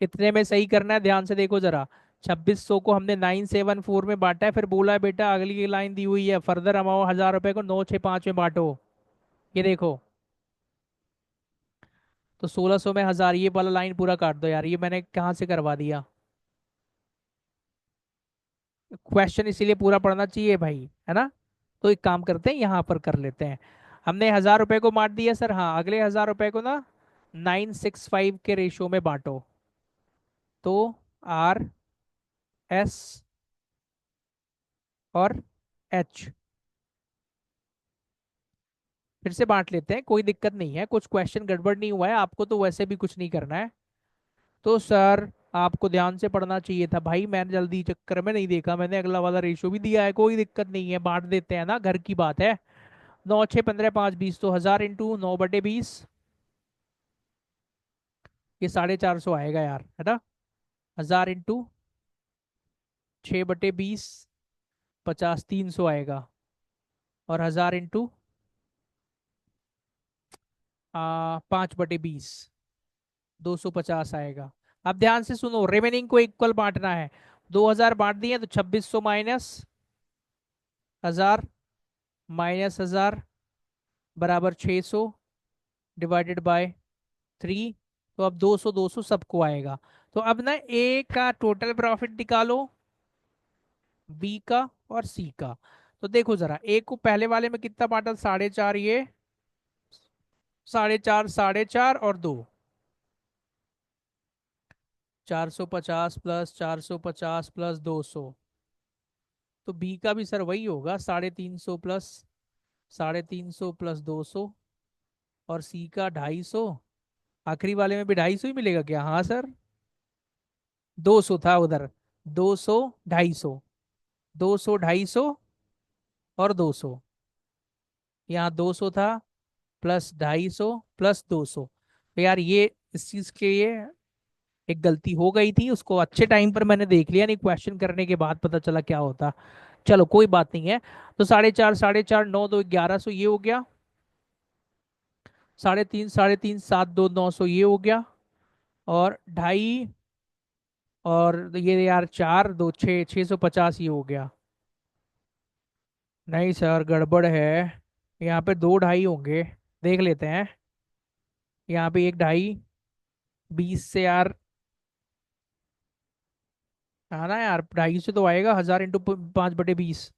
इतने में सही करना है, ध्यान से देखो जरा। 2600 को हमने 974 में बांटा है, फिर बोला है बेटा अगली की लाइन दी हुई है, फर्दर अमाउंट 1000 रुपए को 965 में बांटो। ये देखो, तो 1600 में 1000, ये वाला लाइन पूरा काट दो यार, ये मैंने कहाँ से करवा दिया। क्वेश्चन इसीलिए पूरा पढ़ना चाहिए भाई, है ना। तो एक काम करते हैं, यहाँ पर कर लेते हैं। हमने 1000 रुपए को बांट दिया सर, हाँ अगले 1000 रुपए को ना 965 के रेशियो में बांटो। तो RS और H फिर से बांट लेते हैं, कोई दिक्कत नहीं है, कुछ क्वेश्चन गड़बड़ नहीं हुआ है, आपको तो वैसे भी कुछ नहीं करना है। तो सर आपको ध्यान से पढ़ना चाहिए था भाई, मैंने जल्दी चक्कर में नहीं देखा, मैंने अगला वाला रेशियो भी दिया है, कोई दिक्कत नहीं है, बांट देते हैं ना, घर की बात है। 9 6 15 5 20, तो 1000 × 9/20, ये 450 आएगा यार, है ना। 1000 × 6/20, 50, 300 आएगा। और 1000 इंटू 5/20, 250 आएगा। अब ध्यान से सुनो, रिमेनिंग को इक्वल बांटना है। 2000 बांट दिए तो 2600 माइनस 1000 माइनस 1000 बराबर 600 डिवाइडेड बाय 3। तो अब 200 200 सबको आएगा। तो अब ना ए का टोटल प्रॉफिट निकालो, बी का और सी का। तो देखो जरा, ए को पहले वाले में कितना बांटा, 4.5, ये 4.5, 4.5 और 2, 450 प्लस 450 प्लस 200। तो बी का भी सर वही होगा, 350 प्लस 350 प्लस 200, और सी का 250। आखिरी वाले में भी 250 ही मिलेगा क्या? हाँ सर, 200 था उधर, 200 250, 200 250 और 200, यहाँ 200 था प्लस 250 प्लस 200। तो यार ये इस चीज के लिए एक गलती हो गई थी, उसको अच्छे टाइम पर मैंने देख लिया, नहीं क्वेश्चन करने के बाद पता चला क्या होता। चलो कोई बात नहीं है। तो 4.5 4.5 9 2 1100 ये हो गया, 3.5 3.5 7 2 900 ये हो गया, और 2.5, और ये यार 4 2 6 650 ये हो गया। नहीं सर, गड़बड़ है। यहाँ पे 2 2.5 होंगे, देख लेते हैं। यहाँ पे 1 2.5, 20 से यार आना यार, 250 से तो आएगा, 1000 इंटू 5/20,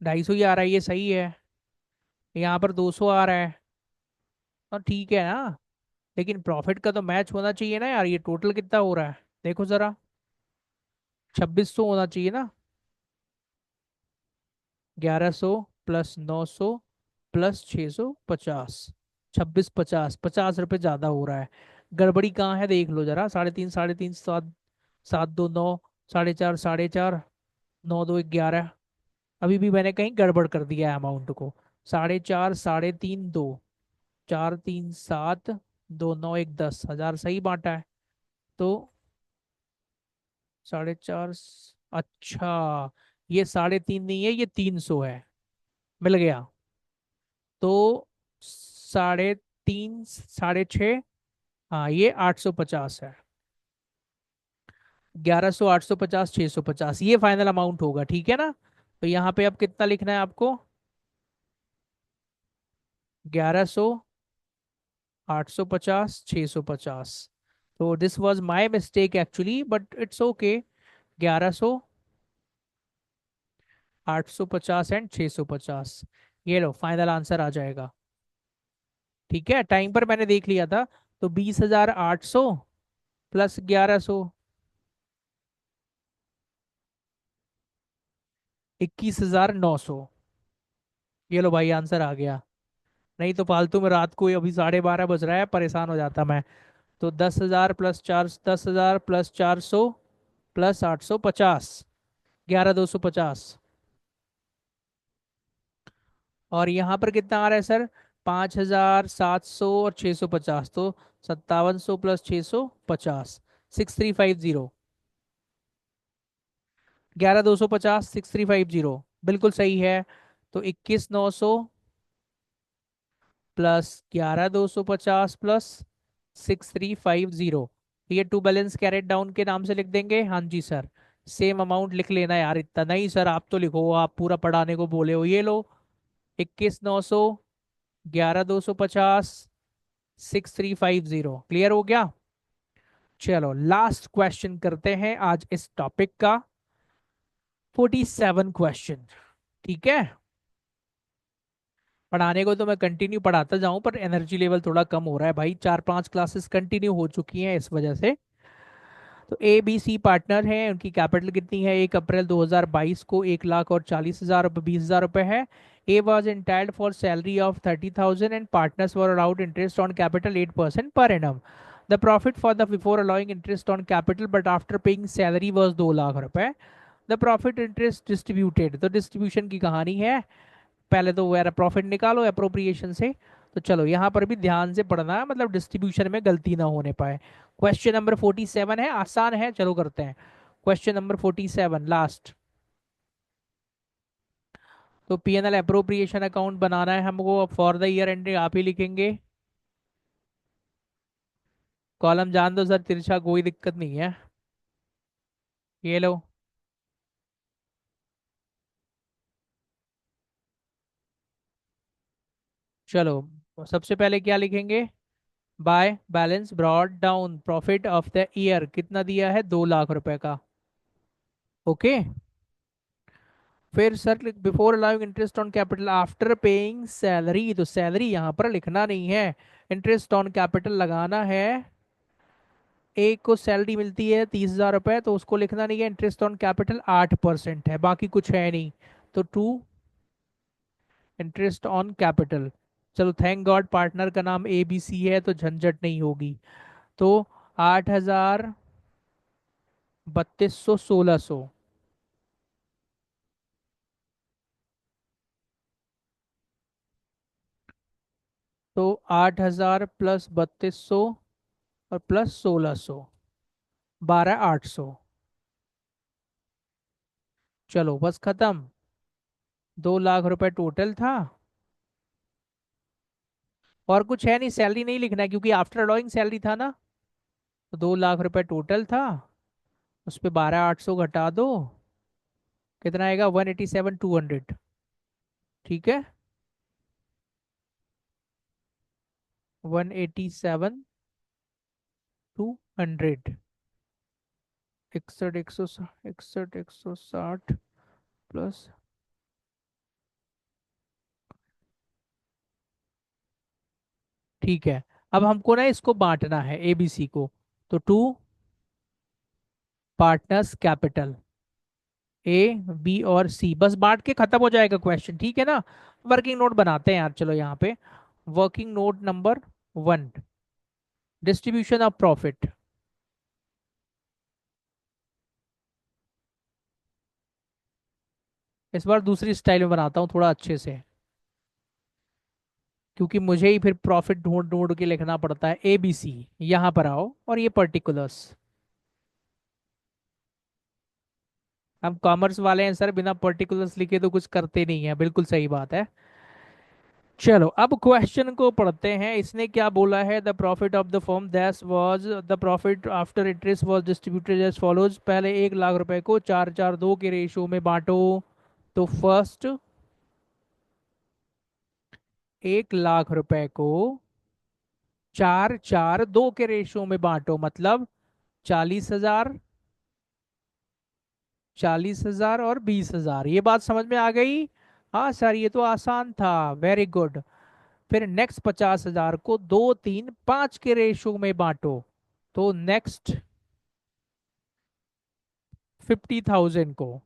250 ही आ रहा है, ये सही है। यहाँ पर 200 आ रहा है, तो ठीक है ना। लेकिन प्रॉफिट का तो मैच होना चाहिए ना यार, ये टोटल कितना हो रहा है देखो जरा, 2600 होना चाहिए ना। 1100 प्लस 900 प्लस 650, 2650, 50 रुपये ज्यादा हो रहा है। गड़बड़ी कहाँ है देख लो जरा, 3.5 3.5 7 7 2 9, 4.5 4.5 9 2 11। अभी भी मैंने कहीं गड़बड़ कर दिया है अमाउंट को। 4.5 3.5 2, 4 3 7 2 9 1 10, 1000 सही बांटा है। तो 4.5, अच्छा ये 3.5 नहीं है, ये 300 है, मिल गया। तो 3.5 6.5, हाँ ये 850 है। 1100 850 650 ये फाइनल अमाउंट होगा, ठीक है ना। तो यहाँ पे अब कितना लिखना है आपको, 1100 850 650। तो this was my mistake actually, but it's okay. 1100 850 and 650, ये लो फाइनल आंसर आ जाएगा। ठीक है, टाइम पर मैंने देख लिया था। तो 20,800 प्लस 1100, 21,900। ये लो भाई आंसर आ गया। नहीं तो फालतू में रात को अभी 12:30 बज रहा है, परेशान हो जाता मैं। तो 10,000 प्लस 4, 10,000 प्लस 400 प्लस 850, 11,250। और यहाँ पर कितना आ रहा है सर, 5,700 और 650, तो 5700 प्लस 650, 6350। 11,250 6350 बिल्कुल सही है। तो 21,900 प्लस 11,250 प्लस 6350, ये टू बैलेंस कैरेट डाउन के नाम से लिख देंगे। हाँ जी सर, सेम अमाउंट लिख लेना यार, इतना नहीं सर आप तो लिखो, आप पूरा पढ़ाने को बोले हो। ये लो, 21,900, 11,250, 6350, क्लियर हो गया। चलो लास्ट क्वेश्चन करते हैं आज इस टॉपिक का, 47 क्वेश्चन। ठीक है, पढ़ाने को तो मैं कंटिन्यू पढ़ाता जाऊं, पर एनर्जी लेवल थोड़ा कम हो रहा है भाई, 4 5 क्लासेस कंटिन्यू हो चुकी हैं इस वजह से। तो ए बी सी पार्टनर हैं, उनकी कैपिटल कितनी है 1 अप्रैल 2022 को, 1,40,000 रुपये 20,000 रुपये है। A was entitled for salary of 30,000 and partners were allowed interest on capital 8% per annum. The profit for the before allowing interest on capital but after paying salary was 2 lakh रुपए। The profit interest distributed, तो distribution की कहानी है। पहले तो वह profit निकालो appropriation से। तो चलो यहाँ पर भी ध्यान से पढ़ना है, मतलब डिस्ट्रीब्यूशन में गलती ना होने पाए। क्वेश्चन नंबर 47 है, आसान है, चलो करते हैं। Question number 47 last. तो पीएनएल अप्रोप्रिएशन अकाउंट बनाना है हमको, फॉर द ईयर एंड आप ही लिखेंगे। कॉलम जान दो सर तिरछा, कोई दिक्कत नहीं है। ये लो। चलो, सबसे पहले क्या लिखेंगे? By balance brought down profit of the year कितना दिया है, 2 लाख रुपए का। ओके। फिर sir before allowing interest on capital after paying salary, तो सैलरी यहाँ पर लिखना नहीं है, इंटरेस्ट ऑन कैपिटल लगाना है। एक को सैलरी मिलती है 30,000 रुपए, तो उसको लिखना नहीं है, इंटरेस्ट ऑन कैपिटल 8% है, बाकी कुछ है नहीं। तो टू इंटरेस्ट ऑन कैपिटल। चलो थैंक गॉड पार्टनर का नाम ABC है तो झंझट नहीं होगी। तो 8,000, 3200, 1600। तो 8,000 प्लस 3200 और प्लस 1600, 12,800। चलो बस खत्म। 2 लाख रुपए टोटल था। और कुछ है नहीं, सैलरी नहीं लिखना है क्योंकि आफ्टर अलाउइंग सैलरी था ना। तो 2 लाख रुपए टोटल था, उस पे 12,800 घटा दो, कितना आएगा, 187,200। ठीक है, 187,200। 61, 160 प्लस। ठीक है, अब हमको ना इसको बांटना है ABC को। तो to partners capital, A B और C, बस बांट के खत्म हो जाएगा क्वेश्चन, ठीक है ना। वर्किंग नोट बनाते हैं यार, चलो यहाँ पे working note number 1, distribution of profit. इस बार दूसरी स्टाइल में बनाता हूँ थोड़ा अच्छे से, क्योंकि मुझे ही फिर प्रॉफिट ढूंढ ढूंढ के लिखना पड़ता है। ABC, यहाँ पर आओ, और ये पर्टिकुलर्स। हम कॉमर्स वाले हैं सर, बिना पर्टिकुलर्स लिखे तो कुछ करते नहीं है, बिल्कुल सही बात है। चलो अब क्वेश्चन को पढ़ते हैं, इसने क्या बोला है, the profit of the firm thus was, the profit after interest was distributed as follows. पहले 1 लाख रुपए को 4-4-2 के रेशियो में बांटो। तो फर्स्ट 1 लाख रुपए को 4-4-2 के रेशियो में बांटो, मतलब 40,000, 40,000 और 20,000। ये बात समझ में आ गई? हाँ सर ये तो आसान था, वेरी गुड। फिर नेक्स्ट 50,000 को 2-3-5 के रेशियो में बांटो। तो नेक्स्ट 50,000 को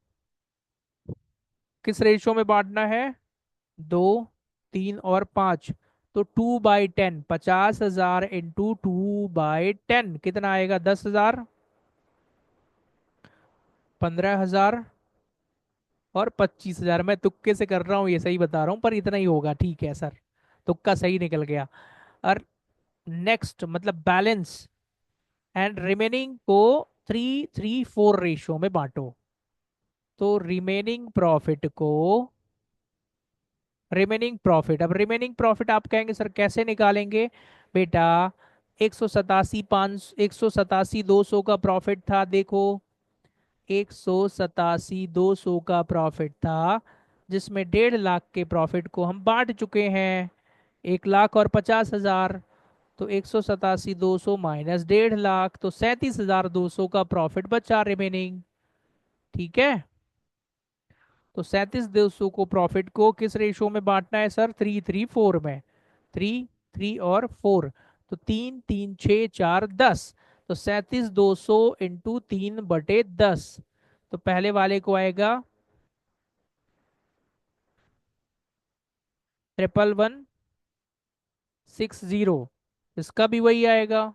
किस रेशियो में बांटना है, 2-3 और 5। तो 2/10, 50,000 इंटू 2/10 कितना आएगा, 10,000, 15,000 और 25,000। मैं तुक्के से कर रहा हूँ, ये सही बता रहा हूँ, पर इतना ही होगा, ठीक है सर, तुक्का सही निकल गया। और नेक्स्ट मतलब बैलेंस एंड रिमेनिंग को 3-3-4 रेशियो में बांटो। तो रिमेनिंग प्रॉफिट को, रिमेनिंग प्रॉफिट, अब रिमेनिंग प्रॉफिट आप कहेंगे सर कैसे निकालेंगे बेटा, 187 का प्रॉफिट था, देखो 187 का प्रॉफिट था, जिसमें 1.5 लाख के प्रॉफिट को हम बांट चुके हैं, 1,50,000। तो 187 माइनस 1.5 लाख, तो 37,200 का प्रॉफिट बचा रिमेनिंग। ठीक है, तो 37,200 को प्रॉफिट को किस रेशो में बांटना है सर, 3-3-4 में, 3-3 और 4। तो 3-3-6-4-10, तो 37,200 इंटू 3/10। तो पहले वाले को आएगा 11,160, इसका भी वही आएगा,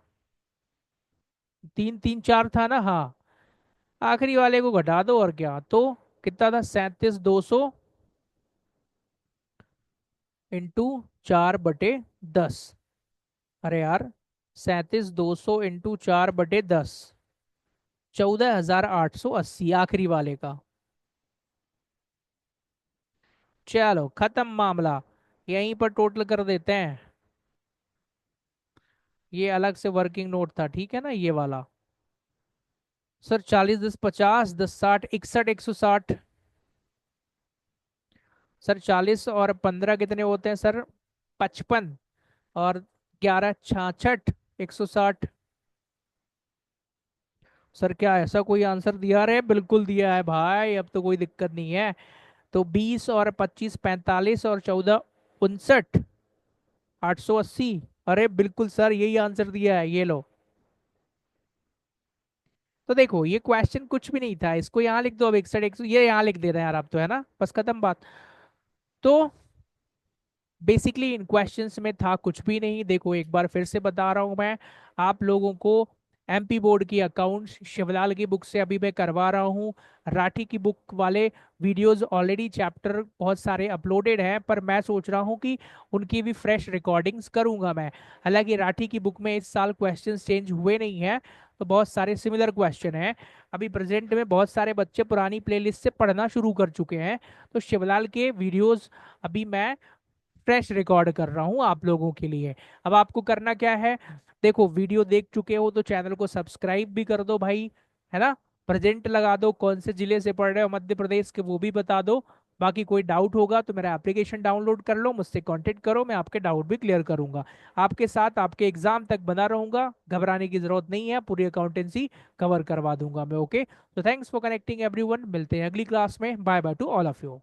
3-3-4 था ना, हाँ। आखिरी वाले को घटा दो और क्या, तो कितना था, 37,200 इंटू 4/10। अरे यार, 37,200 इंटू 4/10, 14,880 आखिरी वाले का। चलो खत्म मामला, यहीं पर टोटल कर देते हैं। ये अलग से वर्किंग नोट था, ठीक है ना, ये वाला। सर 40 10 50 10 60 61 160। सर 40 और 15 कितने होते हैं सर? 55। और 11 66 160। सर क्या ऐसा कोई आंसर दिया रहे? बिल्कुल दिया है भाई, अब तो कोई दिक्कत नहीं है। तो 20 और 25 45 और 14 59 880। अरे बिल्कुल सर, यही आंसर दिया है, ये लो। तो देखो ये क्वेश्चन कुछ भी नहीं था, इसको यहाँ लिख दो अब, 61 100 ये यहाँ लिख दे रहे हैं यार आप तो, है ना, बस खत्म बात। तो बेसिकली इन क्वेश्चंस में था कुछ भी नहीं। देखो एक बार फिर से बता रहा हूं मैं आप लोगों को, एमपी बोर्ड की अकाउंट शिवलाल की बुक से अभी मैं करवा रहा हूँ। राठी की बुक वाले वीडियोस ऑलरेडी चैप्टर बहुत सारे अपलोडेड हैं, पर मैं सोच रहा हूँ कि उनकी भी फ्रेश रिकॉर्डिंग्स करूंगा मैं। हालांकि राठी की बुक में इस साल क्वेश्चंस चेंज हुए नहीं हैं, तो बहुत सारे सिमिलर क्वेश्चन हैं। अभी प्रेजेंट में बहुत सारे बच्चे पुरानी प्लेलिस्ट से पढ़ना शुरू कर चुके हैं। तो शिवलाल के वीडियोस अभी मैं फ्रेश रिकॉर्ड कर रहा हूँ आप लोगों के लिए। अब आपको करना क्या है, देखो वीडियो देख चुके हो तो चैनल को सब्सक्राइब भी कर दो भाई, है ना। प्रेजेंट लगा दो, कौन से जिले से पढ़ रहे हो मध्य प्रदेश के वो भी बता दो। बाकी कोई डाउट होगा तो मेरा एप्लीकेशन डाउनलोड कर लो, मुझसे कांटेक्ट करो, मैं आपके डाउट भी क्लियर करूंगा। आपके साथ आपके एग्जाम तक बना रहूंगा, घबराने की जरूरत नहीं है, पूरी अकाउंटेंसी कवर करवा दूंगा मैं। ओके, तो थैंक्स फॉर कनेक्टिंग एवरीवन, मिलते हैं अगली क्लास में। Bye bye to all of you.